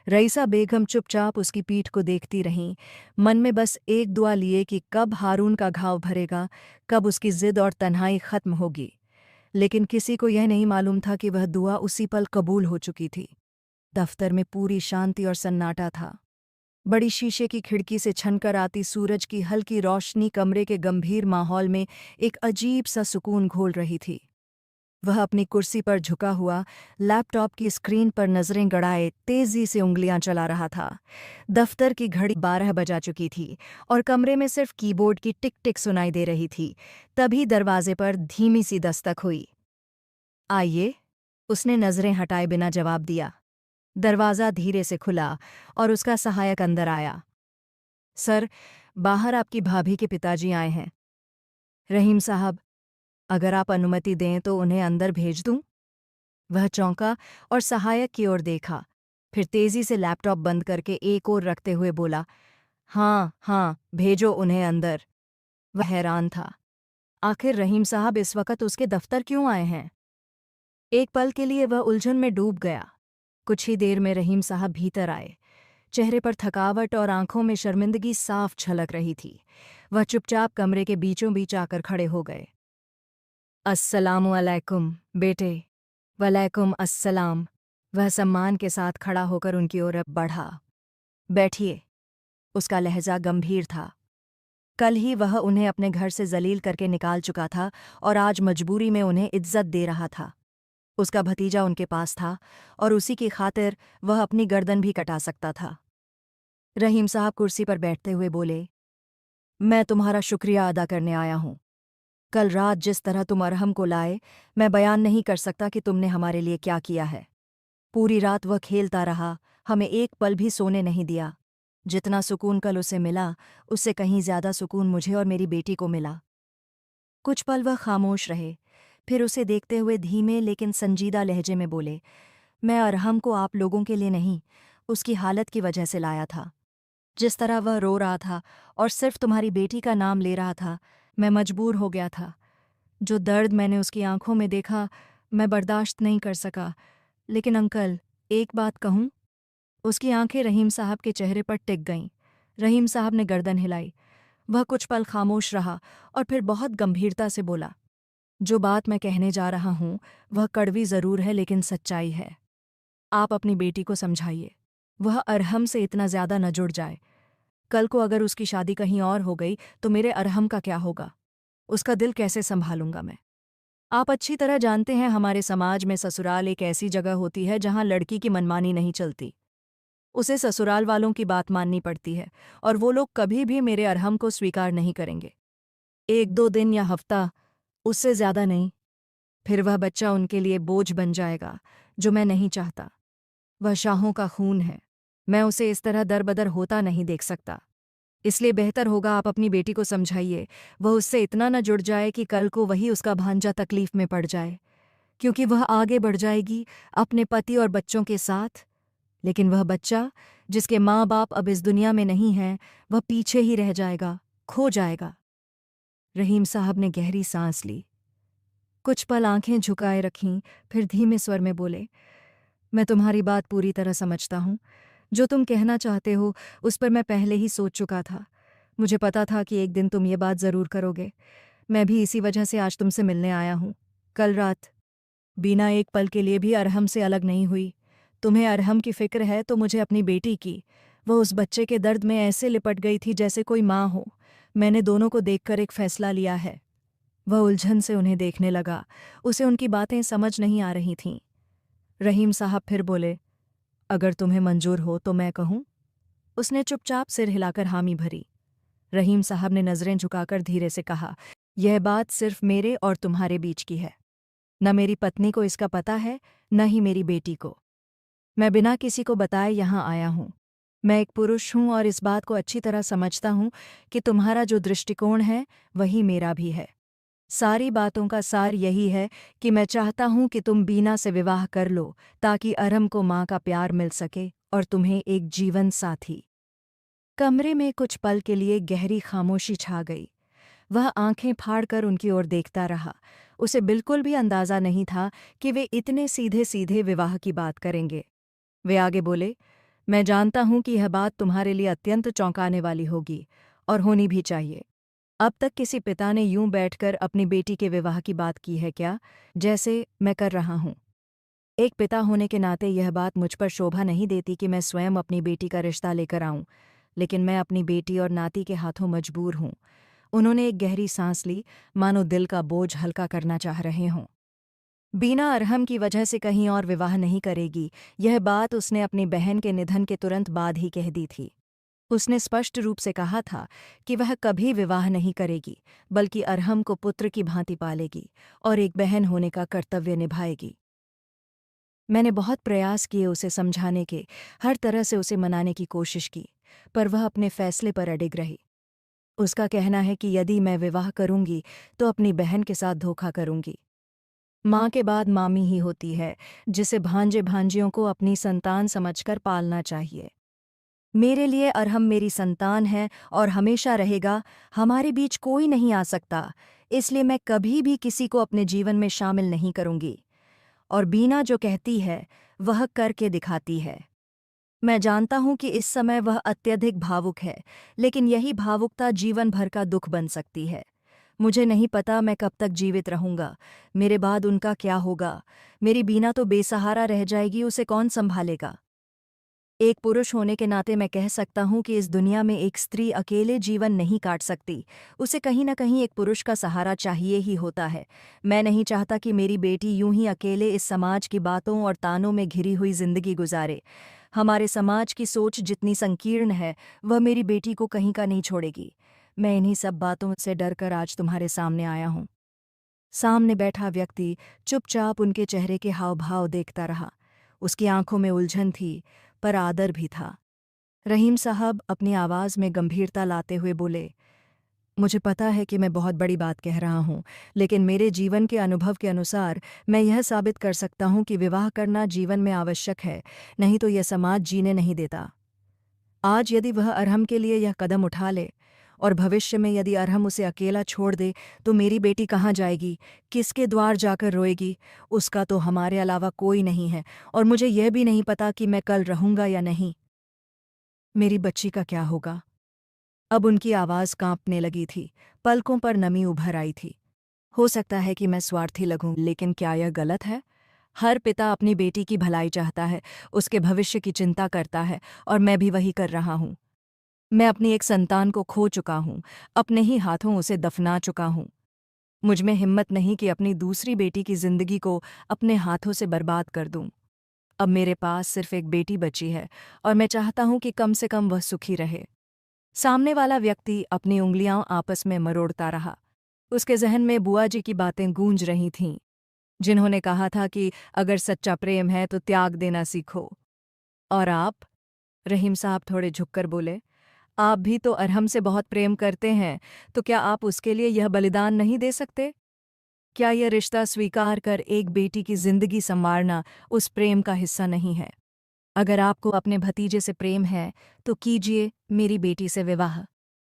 S1: रईसा बेगम चुपचाप उसकी पीठ को देखती रहीं, मन में बस एक दुआ लिए कि कब हारून का घाव भरेगा, कब उसकी जिद और तन्हाई खत्म होगी। लेकिन किसी को यह नहीं मालूम था कि वह दुआ उसी पल कबूल हो चुकी थी। दफ्तर में पूरी शांति और सन्नाटा था। बड़ी शीशे की खिड़की से छनकर आती सूरज की हल्की रोशनी कमरे के गंभीर माहौल में एक अजीब सा सुकून घोल रही थी। वह अपनी कुर्सी पर झुका हुआ लैपटॉप की स्क्रीन पर नजरें गड़ाए तेजी से उंगलियां चला रहा था। दफ्तर की घड़ी 12 बजा चुकी थी और कमरे में सिर्फ कीबोर्ड की टिक टिक सुनाई दे रही थी। तभी दरवाजे पर धीमी सी दस्तक हुई। आइए, उसने नजरें हटाए बिना जवाब दिया। दरवाज़ा धीरे से खुला और उसका सहायक अंदर आया। सर, बाहर आपकी भाभी के पिताजी आए हैं। रहीम साहब, अगर आप अनुमति दें तो उन्हें अंदर भेज दूं? वह चौंका और सहायक की ओर देखा, फिर तेजी से लैपटॉप बंद करके एक ओर रखते हुए बोला, हाँ हाँ, भेजो उन्हें अंदर। वह हैरान था। आखिर रहीम साहब इस वक्त उसके दफ्तर क्यों आए हैं? एक पल के लिए वह उलझन में डूब गया। कुछ ही देर में रहीम साहब भीतर आए। चेहरे पर थकावट और आंखों में शर्मिंदगी साफ झलक रही थी। वह चुपचाप कमरे के बीचों बीच आकर खड़े हो गए। अस्सलामु अलैकुम बेटे। वलैकुम अस्सलाम। वह सम्मान के साथ खड़ा होकर उनकी ओर बढ़ा। बैठिए। उसका लहजा गंभीर था। कल ही वह उन्हें अपने घर से जलील करके निकाल चुका था और आज मजबूरी में उन्हें इज्जत दे रहा था। उसका भतीजा उनके पास था और उसी की खातिर वह अपनी गर्दन भी कटा सकता था। रहीम साहब कुर्सी पर बैठते हुए बोले, मैं तुम्हारा शुक्रिया अदा करने आया हूँ। कल रात जिस तरह तुम अरहम को लाए, मैं बयान नहीं कर सकता कि तुमने हमारे लिए क्या किया है। पूरी रात वह खेलता रहा, हमें एक पल भी सोने नहीं दिया। जितना सुकून कल उसे मिला, उससे कहीं ज्यादा सुकून मुझे और मेरी बेटी को मिला। कुछ पल वह खामोश रहे, फिर उसे देखते हुए धीमे लेकिन संजीदा लहजे में बोले, मैं अरहम को आप लोगों के लिए नहीं, उसकी हालत की वजह से लाया था। जिस तरह वह रो रहा था और सिर्फ तुम्हारी बेटी का नाम ले रहा था, मैं मजबूर हो गया था। जो दर्द मैंने उसकी आंखों में देखा, मैं बर्दाश्त नहीं कर सका। लेकिन अंकल, एक बात कहूँ? उसकी आंखें रहीम साहब के चेहरे पर टिक गईं। रहीम साहब ने गर्दन हिलाई। वह कुछ पल खामोश रहा और फिर बहुत गंभीरता से बोला, जो बात मैं कहने जा रहा हूँ, वह कड़वी ज़रूर है लेकिन सच्चाई है। आप अपनी बेटी को समझाइए। वह अरहम से इतना ज़्यादा न जुड़ जाए। कल को अगर उसकी शादी कहीं और हो गई तो मेरे अरहम का क्या होगा? उसका दिल कैसे संभालूंगा मैं? आप अच्छी तरह जानते हैं, हमारे समाज में ससुराल एक ऐसी जगह होती है जहां लड़की की मनमानी नहीं चलती। उसे ससुराल वालों की बात माननी पड़ती है और वो लोग कभी भी मेरे अरहम को स्वीकार नहीं करेंगे। 1-2 दिन या हफ्ता, उससे ज्यादा नहीं। फिर वह बच्चा उनके लिए बोझ बन जाएगा, जो मैं नहीं चाहता। वह शाहों का खून है। मैं उसे इस तरह दरबदर होता नहीं देख सकता। इसलिए बेहतर होगा आप अपनी बेटी को समझाइए, वह उससे इतना न जुड़ जाए कि कल को वही उसका भांजा तकलीफ में पड़ जाए। क्योंकि वह आगे बढ़ जाएगी अपने पति और बच्चों के साथ, लेकिन वह बच्चा जिसके माँ बाप अब इस दुनिया में नहीं हैं, वह पीछे ही रह जाएगा, खो जाएगा। रहीम साहब ने गहरी सांस ली, कुछ पल आंखें झुकाए रखीं, फिर धीमे स्वर में बोले, मैं तुम्हारी बात पूरी तरह समझता हूँ। जो तुम कहना चाहते हो उस पर मैं पहले ही सोच चुका था। मुझे पता था कि एक दिन तुम ये बात ज़रूर करोगे। मैं भी इसी वजह से आज तुमसे मिलने आया हूँ। कल रात बीना एक पल के लिए भी अरहम से अलग नहीं हुई। तुम्हें अरहम की फिक्र है तो मुझे अपनी बेटी की। वह उस बच्चे के दर्द में ऐसे लिपट गई थी जैसे कोई माँ हो। मैंने दोनों को देखकर एक फैसला लिया है। वह उलझन से उन्हें देखने लगा। उसे उनकी बातें समझ नहीं आ रही थीं। रहीम साहब फिर बोले, अगर तुम्हें मंजूर हो तो मैं कहूँ? उसने चुपचाप सिर हिलाकर हामी भरी। रहीम साहब ने नज़रें झुकाकर धीरे से कहा, यह बात सिर्फ मेरे और तुम्हारे बीच की है। न मेरी पत्नी को इसका पता है, न ही मेरी बेटी को। मैं बिना किसी को बताए यहाँ आया हूँ। मैं एक पुरुष हूँ और इस बात को अच्छी तरह समझता हूँ कि तुम्हारा जो दृष्टिकोण है वही मेरा भी है। सारी बातों का सार यही है कि मैं चाहता हूँ कि तुम बीना से विवाह कर लो ताकि अरहम को माँ का प्यार मिल सके और तुम्हें एक जीवन साथी। कमरे में कुछ पल के लिए गहरी खामोशी छा गई। वह आंखें फाड़कर उनकी ओर देखता रहा। उसे बिल्कुल भी अंदाजा नहीं था कि वे इतने सीधे सीधे विवाह की बात करेंगे। वे आगे बोले, मैं जानता हूं कि यह बात तुम्हारे लिए अत्यंत चौंकाने वाली होगी और होनी भी चाहिए। अब तक किसी पिता ने यूं बैठकर अपनी बेटी के विवाह की बात की है क्या, जैसे मैं कर रहा हूं? एक पिता होने के नाते यह बात मुझ पर शोभा नहीं देती कि मैं स्वयं अपनी बेटी का रिश्ता लेकर आऊं, लेकिन मैं अपनी बेटी और नाती के हाथों मजबूर हूं। उन्होंने एक गहरी सांस ली, मानो दिल का बोझ हल्का करना चाह रहे हों। बीना अरहम की वजह से कहीं और विवाह नहीं करेगी, यह बात उसने अपनी बहन के निधन के तुरंत बाद ही कह दी थी। उसने स्पष्ट रूप से कहा था कि वह कभी विवाह नहीं करेगी, बल्कि अरहम को पुत्र की भांति पालेगी और एक बहन होने का कर्तव्य निभाएगी। मैंने बहुत प्रयास किए उसे समझाने के, हर तरह से उसे मनाने की कोशिश की, पर वह अपने फैसले पर अडिग रही। उसका कहना है कि यदि मैं विवाह करूंगी तो अपनी बहन के साथ धोखा करूंगी। माँ के बाद मामी ही होती है, जिसे भांजे भांजियों को अपनी संतान समझकर पालना चाहिए। मेरे लिए अरहम मेरी संतान है और हमेशा रहेगा। हमारे बीच कोई नहीं आ सकता, इसलिए मैं कभी भी किसी को अपने जीवन में शामिल नहीं करूंगी। और बीना जो कहती है वह करके दिखाती है। मैं जानता हूं कि इस समय वह अत्यधिक भावुक है, लेकिन यही भावुकता जीवन भर का दुख बन सकती है। मुझे नहीं पता मैं कब तक जीवित रहूंगा, मेरे बाद उनका क्या होगा। मेरी बीना तो बेसहारा रह जाएगी, उसे कौन संभालेगा। एक पुरुष होने के नाते मैं कह सकता हूं कि इस दुनिया में एक स्त्री अकेले जीवन नहीं काट सकती, उसे कहीं न कहीं एक पुरुष का सहारा चाहिए ही होता है। मैं नहीं चाहता कि मेरी बेटी यूं ही अकेले इस समाज की बातों और तानों में घिरी हुई जिंदगी गुजारे। हमारे समाज की सोच जितनी संकीर्ण है, वह मेरी बेटी को कहीं का नहीं छोड़ेगी। मैं इन्हीं सब बातों से डरकर आज तुम्हारे सामने आया हूं। सामने बैठा व्यक्ति चुपचाप उनके चेहरे के हाव भाव देखता रहा। उसकी आंखों में उलझन थी, पर आदर भी था। रहीम साहब अपनी आवाज़ में गंभीरता लाते हुए बोले, मुझे पता है कि मैं बहुत बड़ी बात कह रहा हूँ, लेकिन मेरे जीवन के अनुभव के अनुसार मैं यह साबित कर सकता हूँ कि विवाह करना जीवन में आवश्यक है, नहीं तो यह समाज जीने नहीं देता। आज यदि वह अरहम के लिए यह कदम उठा ले, और भविष्य में यदि अरहम उसे अकेला छोड़ दे, तो मेरी बेटी कहाँ जाएगी, किसके द्वार जाकर रोएगी। उसका तो हमारे अलावा कोई नहीं है, और मुझे यह भी नहीं पता कि मैं कल रहूंगा या नहीं। मेरी बच्ची का क्या होगा। अब उनकी आवाज़ कांपने लगी थी, पलकों पर नमी उभर आई थी। हो सकता है कि मैं स्वार्थी लगूं, लेकिन क्या यह गलत है। हर पिता अपनी बेटी की भलाई चाहता है, उसके भविष्य की चिंता करता है, और मैं भी वही कर रहा हूं। मैं अपनी एक संतान को खो चुका हूं, अपने ही हाथों उसे दफना चुका हूं। मुझ में हिम्मत नहीं कि अपनी दूसरी बेटी की जिंदगी को अपने हाथों से बर्बाद कर दूं। अब मेरे पास सिर्फ एक बेटी बची है, और मैं चाहता हूं कि कम से कम वह सुखी रहे। सामने वाला व्यक्ति अपनी उंगलियां आपस में मरोड़ता रहा। उसके जहन में बुआ जी की बातें गूंज रही थीं, जिन्होंने कहा था कि अगर सच्चा प्रेम है तो त्याग देना सीखो। और आप? रहीम साहब थोड़े झुककर बोले, आप भी तो अरहम से बहुत प्रेम करते हैं, तो क्या आप उसके लिए यह बलिदान नहीं दे सकते? क्या यह रिश्ता स्वीकार कर एक बेटी की जिंदगी संवारना उस प्रेम का हिस्सा नहीं है? अगर आपको अपने भतीजे से प्रेम है, तो कीजिए मेरी बेटी से विवाह।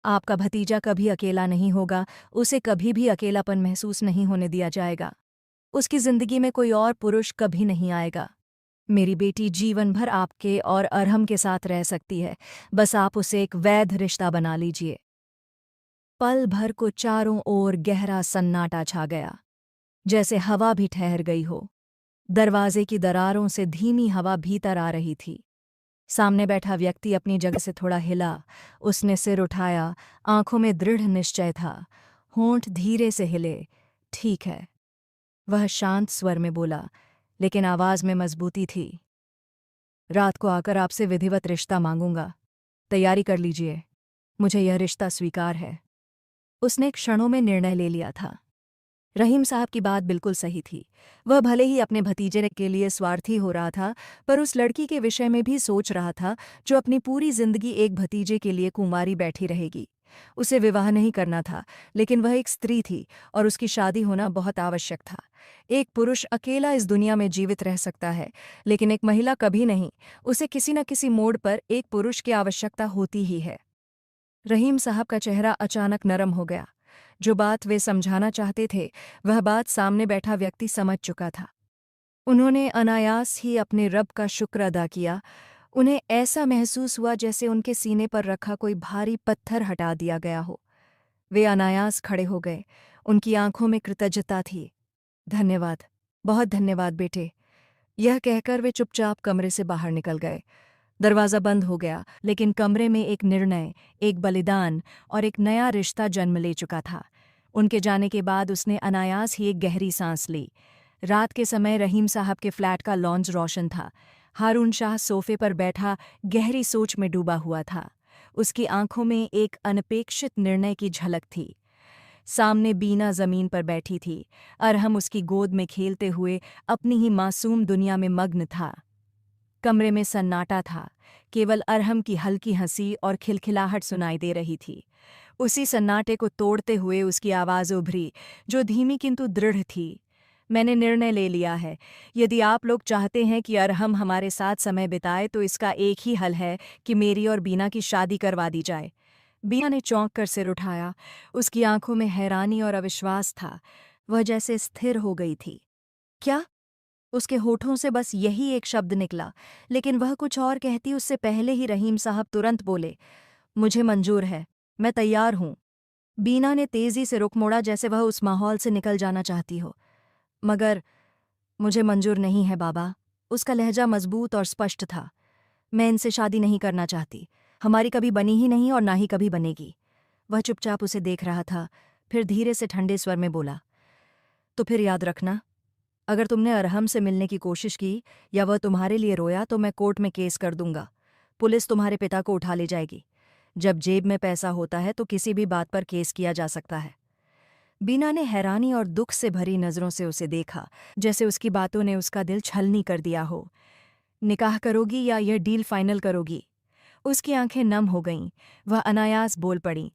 S1: आपका भतीजा कभी अकेला नहीं होगा, उसे कभी भी अकेलापन महसूस नहीं होने दिया जाएगा। उसकी जिंदगी में कोई और पुरुष कभी नहीं आएगा। मेरी बेटी जीवन भर आपके और अरहम के साथ रह सकती है, बस आप उसे एक वैध रिश्ता बना लीजिए। पल भर को चारों ओर गहरा सन्नाटा छा गया, जैसे हवा भी ठहर गई हो। दरवाजे की दरारों से धीमी हवा भीतर आ रही थी। सामने बैठा व्यक्ति अपनी जगह से थोड़ा हिला, उसने सिर उठाया, आंखों में दृढ़ निश्चय था, होंठ धीरे से हिले। ठीक है, वह शांत स्वर में बोला, लेकिन आवाज में मजबूती थी। रात को आकर आपसे विधिवत रिश्ता मांगूंगा, तैयारी कर लीजिए, मुझे यह रिश्ता स्वीकार है। उसने क्षणों में निर्णय ले लिया था। रहीम साहब की बात बिल्कुल सही थी। वह भले ही अपने भतीजे के लिए स्वार्थी हो रहा था, पर उस लड़की के विषय में भी सोच रहा था, जो अपनी पूरी जिंदगी एक भतीजे के लिए कुंवारी बैठी रहेगी। उसे विवाह नहीं करना था, लेकिन वह एक स्त्री थी और उसकी शादी होना बहुत आवश्यक था। एक पुरुष अकेला इस दुनिया में जीवित रह सकता है, लेकिन एक महिला कभी नहीं। उसे किसी न किसी मोड़ पर एक पुरुष की आवश्यकता होती ही है। रहीम साहब का चेहरा अचानक नरम हो गया। जो बात वे समझाना चाहते थे, वह बात सामने बैठा व्यक्ति समझ चुका था। उन्होंने अनायास ही अपने रब का शुक्र अदा किया। उन्हें ऐसा महसूस हुआ जैसे उनके सीने पर रखा कोई भारी पत्थर हटा दिया गया हो। वे अनायास खड़े हो गए। उनकी आंखों में कृतज्ञता थी। धन्यवाद, बहुत धन्यवाद बेटे। यह कहकर वे चुपचाप कमरे से बाहर निकल गए। दरवाज़ा बंद हो गया, लेकिन कमरे में एक निर्णय, एक बलिदान और एक नया रिश्ता जन्म ले चुका था। उनके जाने के बाद उसने अनायास ही एक गहरी सांस ली। रात के समय रहीम साहब के फ्लैट का लॉन्ज रोशन था। हारून शाह सोफे पर बैठा गहरी सोच में डूबा हुआ था। उसकी आंखों में एक अनपेक्षित निर्णय की झलक थी। सामने बीना जमीन पर बैठी थी। अरहम उसकी गोद में खेलते हुए अपनी ही मासूम दुनिया में मग्न था। कमरे में सन्नाटा था। केवल अरहम की हल्की हंसी और खिलखिलाहट सुनाई दे रही थी। उसी सन्नाटे को तोड़ते हुए उसकी आवाज़ उभरी, जो धीमी किंतु दृढ़ थी। मैंने निर्णय ले लिया है। यदि आप लोग चाहते हैं कि अरहम हमारे साथ समय बिताए तो इसका एक ही हल है कि मेरी और बीना की शादी करवा दी जाए। बीना ने चौंक कर सिर उठाया। उसकी आंखों में हैरानी और अविश्वास था। वह जैसे स्थिर हो गई थी। क्या? उसके होठों से बस यही एक शब्द निकला, लेकिन वह कुछ और कहती उससे पहले ही रहीम साहब तुरंत बोले, मुझे मंजूर है, मैं तैयार हूं। बीना ने तेजी से रुख मोड़ा, जैसे वह उस माहौल से निकल जाना चाहती हो। मगर मुझे मंजूर नहीं है बाबा। उसका लहजा मजबूत और स्पष्ट था। मैं इनसे शादी नहीं करना चाहती। हमारी कभी बनी ही नहीं और ना ही कभी बनेगी। वह चुपचाप उसे देख रहा था, फिर धीरे से ठंडे स्वर में बोला, तो फिर याद रखना, अगर तुमने अरहम से मिलने की कोशिश की या वह तुम्हारे लिए रोया तो मैं कोर्ट में केस कर दूंगा। पुलिस तुम्हारे पिता को उठा ले जाएगी। जब जेब में पैसा होता है तो किसी भी बात पर केस किया जा सकता है। बीना ने हैरानी और दुख से भरी नज़रों से उसे देखा, जैसे उसकी बातों ने उसका दिल छलनी कर दिया हो। निकाह करोगी या यह डील फाइनल करोगी? उसकी आंखें नम हो गईं। वह अनायास बोल पड़ी,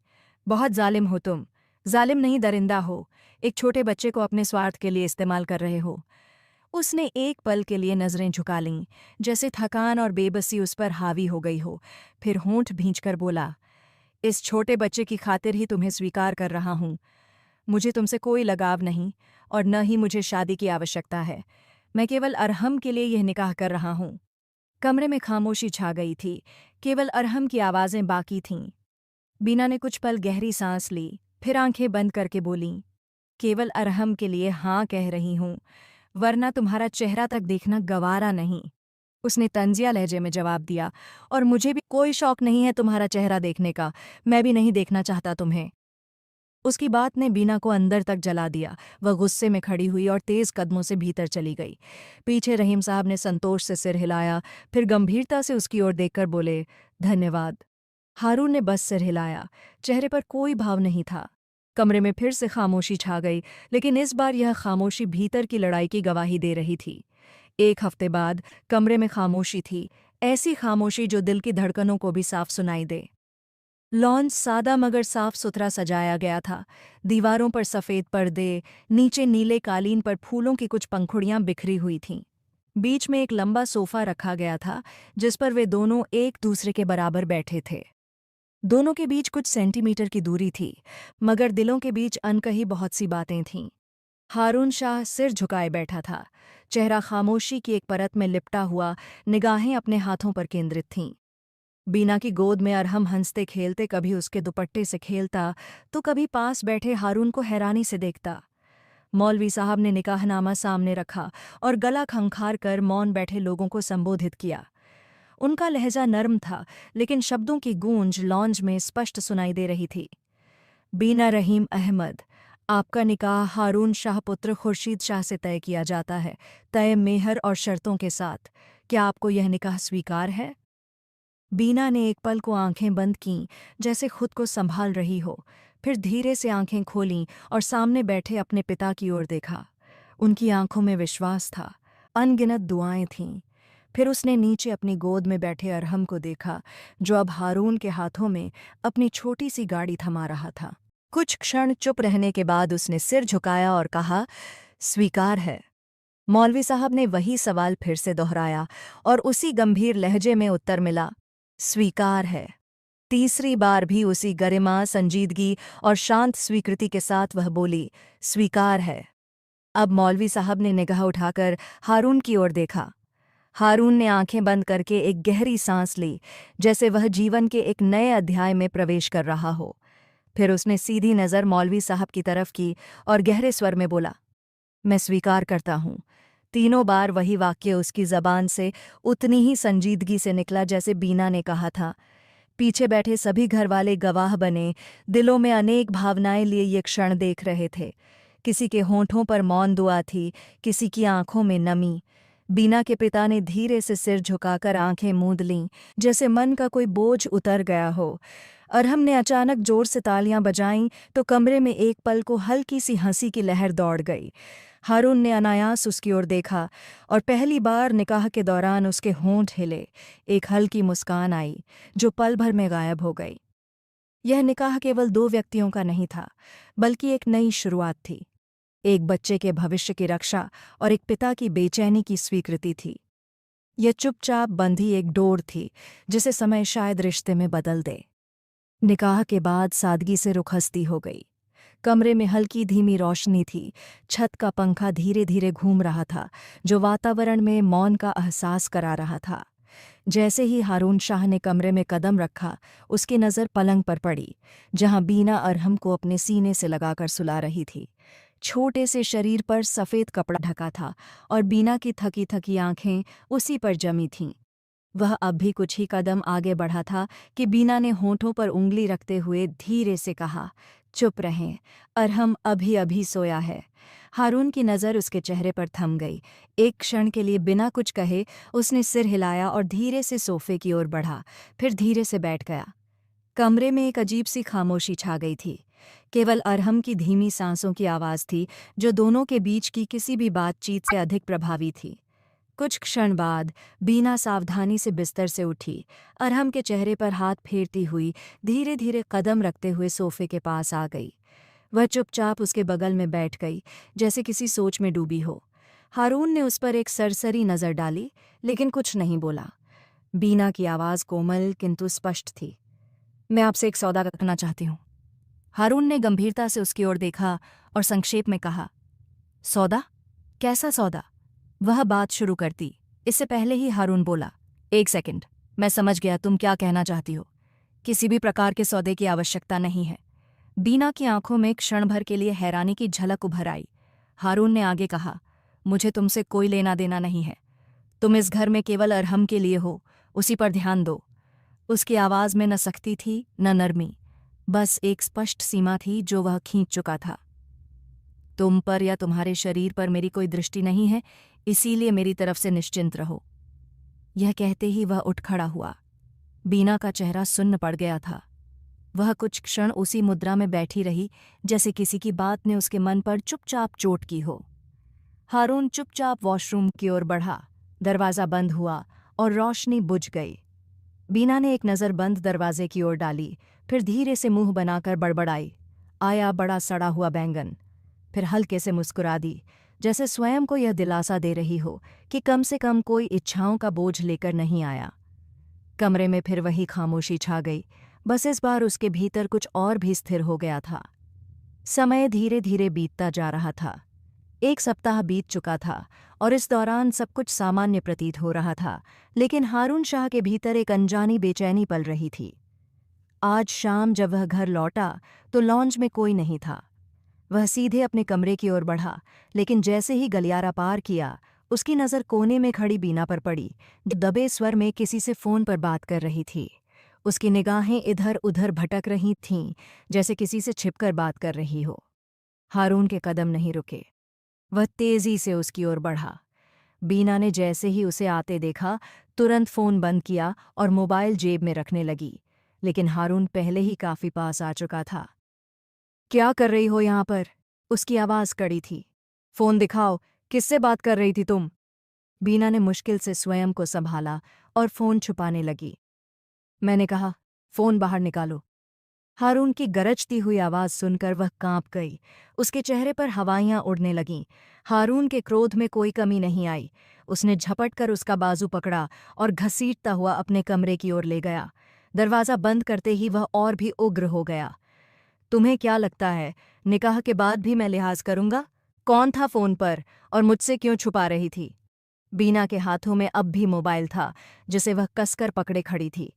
S1: बहुत जालिम हो तुम। जालिम नहीं, दरिंदा हो। एक छोटे बच्चे को अपने स्वार्थ के लिए इस्तेमाल कर रहे हो। उसने एक पल के लिए नजरें झुका लीं, जैसे थकान और बेबसी उस पर हावी हो गई हो। फिर होंठ भींचकर बोला, इस छोटे बच्चे की खातिर ही तुम्हें स्वीकार कर रहा हूं। मुझे तुमसे कोई लगाव नहीं और न ही मुझे शादी की आवश्यकता है। मैं केवल अरहम के लिए यह निकाह कर रहा हूं। कमरे में खामोशी छा गई थी। केवल अरहम की आवाज़ें बाकी थीं। बीना ने कुछ पल गहरी सांस ली, फिर आंखें बंद करके बोलीं, केवल अरहम के लिए हाँ कह रही हूं, वरना तुम्हारा चेहरा तक देखना गवारा नहीं। उसने तंजिया लहजे में जवाब दिया, और मुझे भी कोई शौक नहीं है तुम्हारा चेहरा देखने का। मैं भी नहीं देखना चाहता तुम्हें। उसकी बात ने बीना को अंदर तक जला दिया। वह गुस्से में खड़ी हुई और तेज कदमों से भीतर चली गई। पीछे रहीम साहब ने संतोष से सिर हिलाया, फिर गंभीरता से उसकी ओर देखकर बोले, धन्यवाद। हारून ने बस सिर हिलाया। चेहरे पर कोई भाव नहीं था। कमरे में फिर से खामोशी छा गई, लेकिन इस बार यह खामोशी भीतर की लड़ाई की गवाही दे रही थी। एक हफ्ते बाद कमरे में खामोशी थी, ऐसी खामोशी जो दिल की धड़कनों को भी साफ सुनाई दे। लॉन्च सादा मगर साफ सुथरा सजाया गया था। दीवारों पर सफ़ेद पर्दे, नीचे नीले कालीन पर फूलों की कुछ पंखुड़ियां बिखरी हुई थीं। बीच में एक लंबा सोफा रखा गया था, जिस पर वे दोनों एक दूसरे के बराबर बैठे थे। दोनों के बीच कुछ सेंटीमीटर की दूरी थी, मगर दिलों के बीच अनकही बहुत सी बातें थीं। हारून शाह सिर झुकाए बैठा था, चेहरा खामोशी की एक परत में लिपटा हुआ, निगाहें अपने हाथों पर केंद्रित थीं। बीना की गोद में अरहम हंसते खेलते कभी उसके दुपट्टे से खेलता, तो कभी पास बैठे हारून को हैरानी से देखता। मौलवी साहब ने निकाहनामा सामने रखा और गला खंखार कर मौन बैठे लोगों को संबोधित किया। उनका लहजा नर्म था, लेकिन शब्दों की गूंज लॉन्ज में स्पष्ट सुनाई दे रही थी। बीना रहीम अहमद, आपका निकाह हारून शाह पुत्र खुर्शीद शाह से तय किया जाता है, तय मेहर और शर्तों के साथ। क्या आपको यह निकाह स्वीकार है? बीना ने एक पल को आंखें बंद कीं, जैसे खुद को संभाल रही हो। फिर धीरे से आंखें खोलीं और सामने बैठे अपने पिता की ओर देखा। उनकी आंखों में विश्वास था, अनगिनत दुआएं थीं। फिर उसने नीचे अपनी गोद में बैठे अरहम को देखा, जो अब हारून के हाथों में अपनी छोटी सी गाड़ी थमा रहा था। कुछ क्षण चुप रहने के बाद उसने सिर झुकाया और कहा, स्वीकार है। मौलवी साहब ने वही सवाल फिर से दोहराया और उसी गंभीर लहजे में उत्तर मिला, स्वीकार है। तीसरी बार भी उसी गरिमा, संजीदगी और शांत स्वीकृति के साथ वह बोली, स्वीकार है। अब मौलवी साहब ने निगाह उठाकर हारून की ओर देखा। हारून ने आंखें बंद करके एक गहरी सांस ली, जैसे वह जीवन के एक नए अध्याय में प्रवेश कर रहा हो। फिर उसने सीधी नज़र मौलवी साहब की तरफ की और गहरे स्वर में बोला, मैं स्वीकार करता हूँ। तीनों बार वही वाक्य उसकी जबान से उतनी ही संजीदगी से निकला जैसे बीना ने कहा था। पीछे बैठे सभी घरवाले गवाह बने, दिलों में अनेक भावनाएं लिए ये क्षण देख रहे थे। किसी के होंठों पर मौन दुआ थी, किसी की आंखों में नमी। बीना के पिता ने धीरे से सिर झुकाकर आंखें मूंद लीं, जैसे मन का कोई बोझ उतर गया हो। अरहम ने अचानक जोर से तालियां बजाईं तो कमरे में एक पल को हल्की सी हंसी की लहर दौड़ गई। हारून ने अनायास उसकी ओर देखा और पहली बार निकाह के दौरान उसके होंठ हिले। एक हल्की मुस्कान आई जो पल भर में गायब हो गई। यह निकाह केवल दो व्यक्तियों का नहीं था, बल्कि एक नई शुरुआत थी। एक बच्चे के भविष्य की रक्षा और एक पिता की बेचैनी की स्वीकृति थी। यह चुपचाप बंधी एक डोर थी जिसे समय शायद रिश्ते में बदल दे। निकाह के बाद सादगी से रुखसती हो गई। कमरे में हल्की धीमी रोशनी थी, छत का पंखा धीरे धीरे घूम रहा था, जो वातावरण में मौन का एहसास करा रहा था। जैसे ही हारून शाह ने कमरे में कदम रखा, उसकी नज़र पलंग पर पड़ी, जहां बीना अरहम को अपने सीने से लगाकर सुला रही थी। छोटे से शरीर पर सफ़ेद कपड़ा ढका था और बीना की थकी थकी आंखें उसी पर जमी थीं। वह अब भी कुछ ही कदम आगे बढ़ा था कि बीना ने होंठों पर उंगली रखते हुए धीरे से कहा, चुप रहें, अरहम अभी अभी सोया है। हारून की नज़र उसके चेहरे पर थम गई। एक क्षण के लिए बिना कुछ कहे उसने सिर हिलाया और धीरे से सोफे की ओर बढ़ा, फिर धीरे से बैठ गया। कमरे में एक अजीब सी खामोशी छा गई थी। केवल अरहम की धीमी सांसों की आवाज़ थी, जो दोनों के बीच की किसी भी बातचीत से अधिक प्रभावी थी। कुछ क्षण बाद बीना सावधानी से बिस्तर से उठी, अरहम के चेहरे पर हाथ फेरती हुई धीरे धीरे कदम रखते हुए सोफे के पास आ गई। वह चुपचाप उसके बगल में बैठ गई, जैसे किसी सोच में डूबी हो। हारून ने उस पर एक सरसरी नज़र डाली, लेकिन कुछ नहीं बोला। बीना की आवाज़ कोमल किंतु स्पष्ट थी। मैं आपसे एक सौदा करना चाहती हूँ। हारून ने गंभीरता से उसकी ओर देखा और संक्षेप में कहा, सौदा? कैसा सौदा? वह बात शुरू करती, इससे पहले ही हारून बोला, एक सेकंड, मैं समझ गया तुम क्या कहना चाहती हो। किसी भी प्रकार के सौदे की आवश्यकता नहीं है। बीना की आंखों में क्षण भर के लिए हैरानी की झलक उभर आई। हारून ने आगे कहा, मुझे तुमसे कोई लेना देना नहीं है। तुम इस घर में केवल अरहम के लिए हो, उसी पर ध्यान दो। उसकी आवाज़ में न सख्ती थी न नरमी, बस एक स्पष्ट सीमा थी जो वह खींच चुका था। तुम पर या तुम्हारे शरीर पर मेरी कोई दृष्टि नहीं है, इसीलिए मेरी तरफ से निश्चिंत रहो। यह कहते ही वह उठ खड़ा हुआ। बीना का चेहरा सुन्न पड़ गया था। वह कुछ क्षण उसी मुद्रा में बैठी रही, जैसे किसी की बात ने उसके मन पर चुपचाप चोट की हो। हारून चुपचाप वॉशरूम की ओर बढ़ा। दरवाज़ा बंद हुआ और रोशनी बुझ गई। बीना ने एक नज़र बंद दरवाजे की ओर डाली, फिर धीरे से मुंह बनाकर बड़बड़ाई, आया बड़ा सड़ा हुआ बैंगन। फिर हल्के से मुस्कुरा दी, जैसे स्वयं को यह दिलासा दे रही हो कि कम से कम कोई इच्छाओं का बोझ लेकर नहीं आया। कमरे में फिर वही खामोशी छा गई, बस इस बार उसके भीतर कुछ और भी स्थिर हो गया था। समय धीरे धीरे बीतता जा रहा था। एक सप्ताह बीत चुका था और इस दौरान सब कुछ सामान्य प्रतीत हो रहा था, लेकिन हारून शाह के भीतर एक अनजानी बेचैनी पल रही थी। आज शाम जब वह घर लौटा तो लॉन्ज में कोई नहीं था। वह सीधे अपने कमरे की ओर बढ़ा, लेकिन जैसे ही गलियारा पार किया, उसकी नज़र कोने में खड़ी बीना पर पड़ी, जो दबे स्वर में किसी से फ़ोन पर बात कर रही थी। उसकी निगाहें इधर उधर भटक रही थीं, जैसे किसी से छिपकर बात कर रही हो। हारून के कदम नहीं रुके। वह तेज़ी से उसकी ओर बढ़ा। बीना ने जैसे ही उसे आते देखा, तुरंत फ़ोन बंद किया और मोबाइल जेब में रखने लगी, लेकिन हारून पहले ही काफ़ी पास आ चुका था। क्या कर रही हो यहाँ पर? उसकी आवाज़ कड़ी थी। फ़ोन दिखाओ, किससे बात कर रही थी तुम? बीना ने मुश्किल से स्वयं को संभाला और फ़ोन छुपाने लगी। मैंने कहा, फ़ोन बाहर निकालो। हारून की गरजती हुई आवाज़ सुनकर वह कांप गई। उसके चेहरे पर हवाइयाँ उड़ने लगीं। हारून के क्रोध में कोई कमी नहीं आई। उसने झपट कर उसका बाजू पकड़ा और घसीटता हुआ अपने कमरे की ओर ले गया। दरवाज़ा बंद करते ही वह और भी उग्र हो गया। तुम्हें क्या लगता है, निकाह के बाद भी मैं लिहाज करूंगा? कौन था फ़ोन पर और मुझसे क्यों छुपा रही थी? बीना के हाथों में अब भी मोबाइल था, जिसे वह कसकर पकड़े खड़ी थी।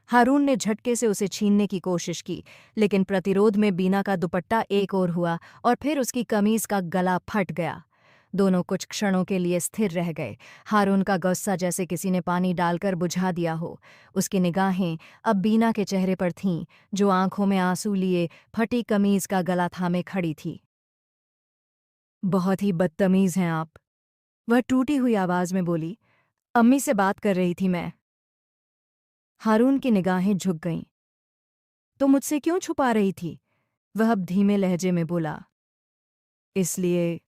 S1: हारून ने झटके से उसे छीनने की कोशिश की, लेकिन प्रतिरोध में बीना का दुपट्टा एक ओर हुआ और फिर उसकी कमीज का गला फट गया। दोनों कुछ क्षणों के लिए स्थिर रह गए। हारून का गुस्सा जैसे किसी ने पानी डालकर बुझा दिया हो। उसकी निगाहें अब बीना के चेहरे पर थीं, जो आंखों में आंसू लिए फटी कमीज का गला थामे खड़ी थी। बहुत ही बदतमीज हैं आप, वह टूटी हुई आवाज में बोली। अम्मी से बात कर रही थी मैं। हारून की निगाहें झुक गईं। तो मुझसे क्यों छुपा रही थी? वह अब धीमे लहजे में बोला। इसलिए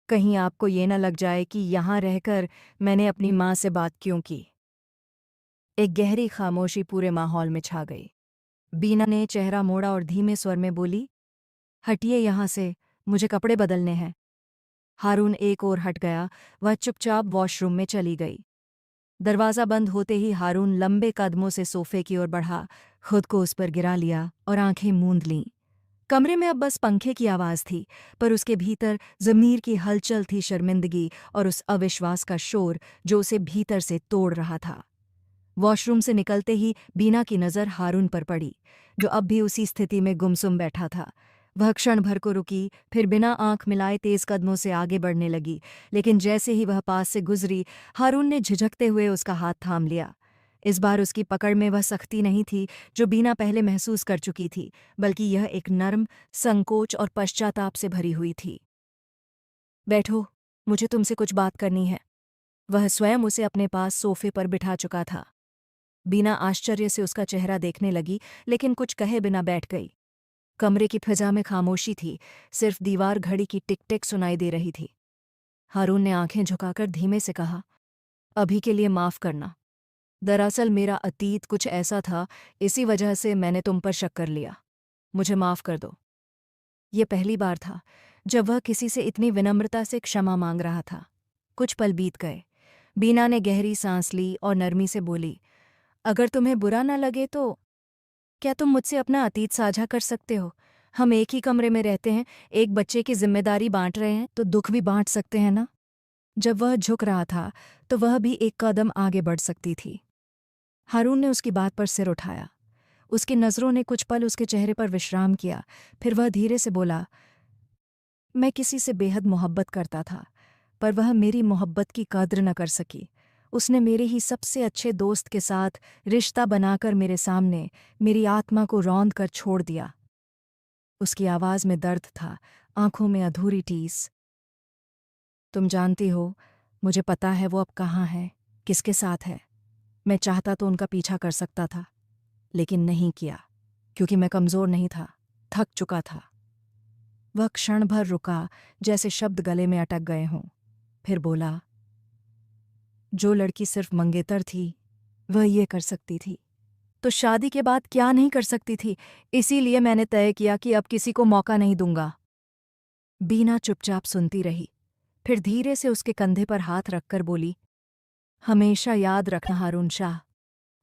S1: कहीं आपको ये न लग जाए कि यहां रहकर मैंने अपनी मां से बात क्यों की। एक गहरी खामोशी पूरे माहौल में छा गई। बीना ने चेहरा मोड़ा और धीमे स्वर में बोली, हटिए यहां से, मुझे कपड़े बदलने हैं। हारून एक ओर हट गया। वह चुपचाप वॉशरूम में चली गई। दरवाज़ा बंद होते ही हारून लंबे कदमों से सोफे की ओर बढ़ा, खुद को उस पर गिरा लिया और आंखें मूंद लीं। कमरे में अब बस पंखे की आवाज़ थी, पर उसके भीतर ज़मीर की हलचल थी, शर्मिंदगी और उस अविश्वास का शोर जो उसे भीतर से तोड़ रहा था। वॉशरूम से निकलते ही बीना की नज़र हारून पर पड़ी, जो अब भी उसी स्थिति में गुमसुम बैठा था। वह क्षण भर को रुकी, फिर बिना आंख मिलाए तेज कदमों से आगे बढ़ने लगी, लेकिन जैसे ही वह पास से गुजरी, हारून ने झिझकते हुए उसका हाथ थाम लिया। इस बार उसकी पकड़ में वह सख्ती नहीं थी जो बीना पहले महसूस कर चुकी थी, बल्कि यह एक नर्म, संकोच और पश्चाताप से भरी हुई थी। बैठो, मुझे तुमसे कुछ बात करनी है। वह स्वयं उसे अपने पास सोफे पर बिठा चुका था। बीना आश्चर्य से उसका चेहरा देखने लगी, लेकिन कुछ कहे बिना बैठ गई। कमरे की फिजा में खामोशी थी, सिर्फ दीवार घड़ी की टिक टिक सुनाई दे रही थी। हारून ने आंखें झुकाकर धीमे से कहा, अभी के लिए माफ करना। दरअसल मेरा अतीत कुछ ऐसा था, इसी वजह से मैंने तुम पर शक कर लिया। मुझे माफ कर दो। ये पहली बार था जब वह किसी से इतनी विनम्रता से क्षमा मांग रहा था। कुछ पल बीत गए। बीना ने गहरी सांस ली और नरमी से बोली, अगर तुम्हें बुरा न लगे तो क्या तुम मुझसे अपना अतीत साझा कर सकते हो? हम एक ही कमरे में रहते हैं, एक बच्चे की जिम्मेदारी बांट रहे हैं, तो दुख भी बांट सकते हैं ना? जब वह झुक रहा था तो वह भी एक कदम आगे बढ़ सकती थी। हारून ने उसकी बात पर सिर उठाया। उसकी नज़रों ने कुछ पल उसके चेहरे पर विश्राम किया, फिर वह धीरे से बोला, मैं किसी से बेहद मोहब्बत करता था, पर वह मेरी मोहब्बत की कद्र न कर सकी। उसने मेरे ही सबसे अच्छे दोस्त के साथ रिश्ता बनाकर मेरे सामने मेरी आत्मा को रौंद कर छोड़ दिया। उसकी आवाज़ में दर्द था, आंखों में अधूरी टीस। तुम जानती हो, मुझे पता है वो अब कहाँ है, किसके साथ है। मैं चाहता तो उनका पीछा कर सकता था, लेकिन नहीं किया, क्योंकि मैं कमज़ोर नहीं था, थक चुका था। वह क्षण भर रुका, जैसे शब्द गले में अटक गए हों। फिर बोला, जो लड़की सिर्फ मंगेतर थी, वह ये कर सकती थी, तो शादी के बाद क्या नहीं कर सकती थी? इसीलिए मैंने तय किया कि अब किसी को मौका नहीं दूंगा। बीना चुपचाप सुनती रही, फिर धीरे से उसके कंधे पर हाथ रखकर बोली, हमेशा याद रखना हारून शाह,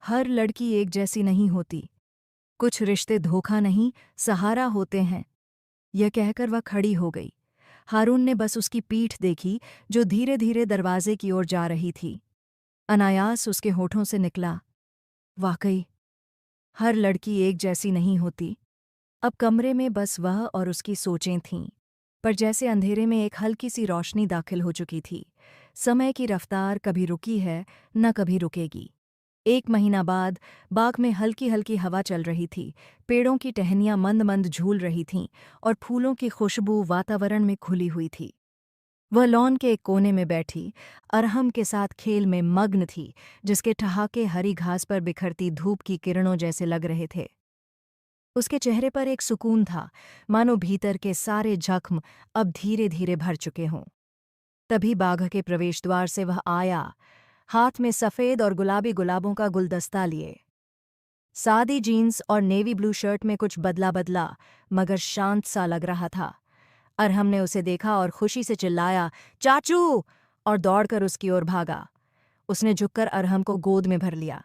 S1: हर लड़की एक जैसी नहीं होती। कुछ रिश्ते धोखा नहीं, सहारा होते हैं। यह कहकर वह खड़ी हो गई। हारून ने बस उसकी पीठ देखी, जो धीरे धीरे दरवाजे की ओर जा रही थी। अनायास उसके होठों से निकला, वाकई हर लड़की एक जैसी नहीं होती। अब कमरे में बस वह और उसकी सोचें थीं, पर जैसे अंधेरे में एक हल्की सी रोशनी दाखिल हो चुकी थी। समय की रफ्तार कभी रुकी है, न कभी रुकेगी। 1 महीना बाद बाग में हल्की हल्की हवा चल रही थी, पेड़ों की टहनियां मंद मंद झूल रही थीं और फूलों की खुशबू वातावरण में खुली हुई थी। वह लॉन के एक कोने में बैठी, अरहम के साथ खेल में मग्न थी, जिसके ठहाके हरी घास पर बिखरती धूप की किरणों जैसे लग रहे थे। उसके चेहरे पर एक सुकून था, मानो भीतर के सारे जख्म अब धीरे धीरे भर चुके हों। तभी बाघ के प्रवेश द्वार से वह आया, हाथ में सफ़ेद और गुलाबी गुलाबों का गुलदस्ता लिए। सादी जीन्स और नेवी ब्लू शर्ट में कुछ बदला बदला, मगर शांत सा लग रहा था। अरहम ने उसे देखा और खुशी से चिल्लाया, चाचू! और दौड़कर उसकी ओर भागा। उसने झुककर अरहम को गोद में भर लिया।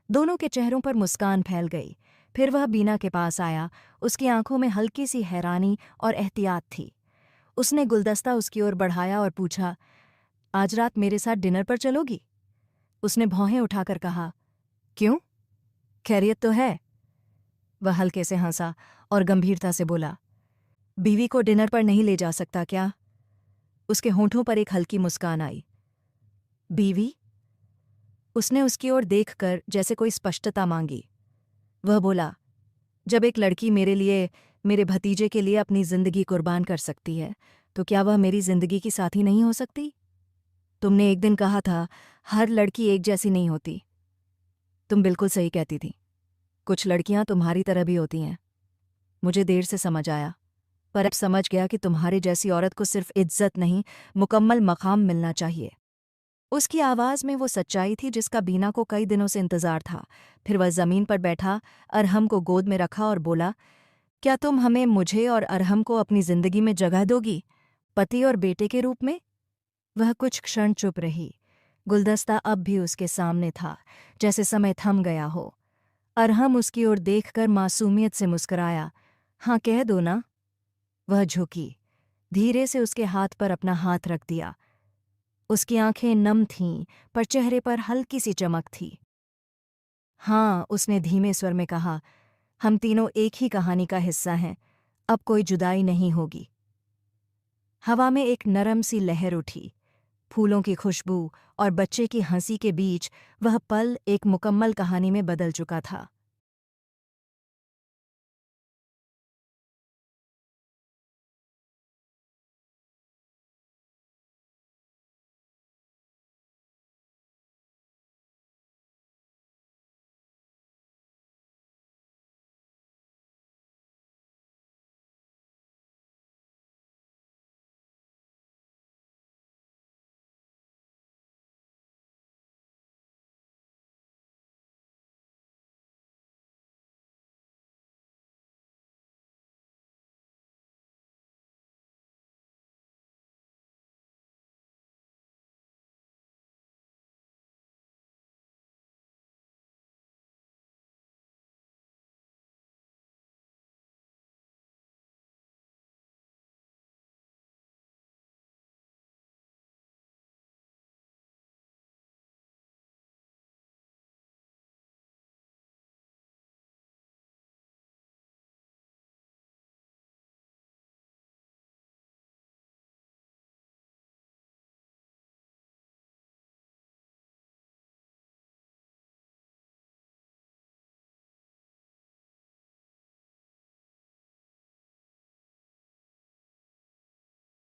S1: दोनों के चेहरों पर मुस्कान फैल गई। फिर वह बीना के पास आया, उसकी आंखों में हल्की सी हैरानी और एहतियात थी। उसने गुलदस्ता उसकी ओर बढ़ाया और पूछा, आज रात मेरे साथ डिनर पर चलोगी? उसने भौहें उठाकर कहा, क्यों? खैरियत तो है? वह हल्के से हंसा और गंभीरता से बोला, बीवी को डिनर पर नहीं ले जा सकता क्या? उसके होंठों पर एक हल्की मुस्कान आई। बीवी? उसने उसकी ओर देखकर जैसे कोई स्पष्टता मांगी। वह बोला, जब एक लड़की मेरे लिए, मेरे भतीजे के लिए अपनी जिंदगी कुर्बान कर सकती है, तो क्या वह मेरी जिंदगी की साथी नहीं हो सकती? तुमने एक दिन कहा था, हर लड़की एक जैसी नहीं होती। तुम बिल्कुल सही कहती थी। कुछ लड़कियां तुम्हारी तरह भी होती हैं। मुझे देर से समझ आया, पर अब समझ गया कि तुम्हारे जैसी औरत को सिर्फ इज्जत नहीं, मुकम्मल मकाम मिलना चाहिए। उसकी आवाज़ में वो सच्चाई थी जिसका बीना को कई दिनों से इंतज़ार था। फिर वह ज़मीन पर बैठा, अरहम को गोद में रखा और बोला, क्या तुम हमें, मुझे और अरहम को अपनी ज़िंदगी में जगह दोगी, पति और बेटे के रूप में? वह कुछ क्षण चुप रही। गुलदस्ता अब भी उसके सामने था, जैसे समय थम गया हो। अरहम उसकी ओर देखकर मासूमियत से मुस्कुराया। हाँ, कह दो ना। वह झुकी, धीरे से उसके हाथ पर अपना हाथ रख दिया। उसकी आंखें नम थीं, पर चेहरे पर हल्की सी चमक थी। हाँ, उसने धीमे स्वर में कहा, हम तीनों एक ही कहानी का हिस्सा हैं, अब कोई जुदाई नहीं होगी। हवा में एक नरम सी लहर उठी। फूलों की खुशबू और बच्चे की हंसी के बीच वह पल एक मुकम्मल कहानी में बदल चुका था।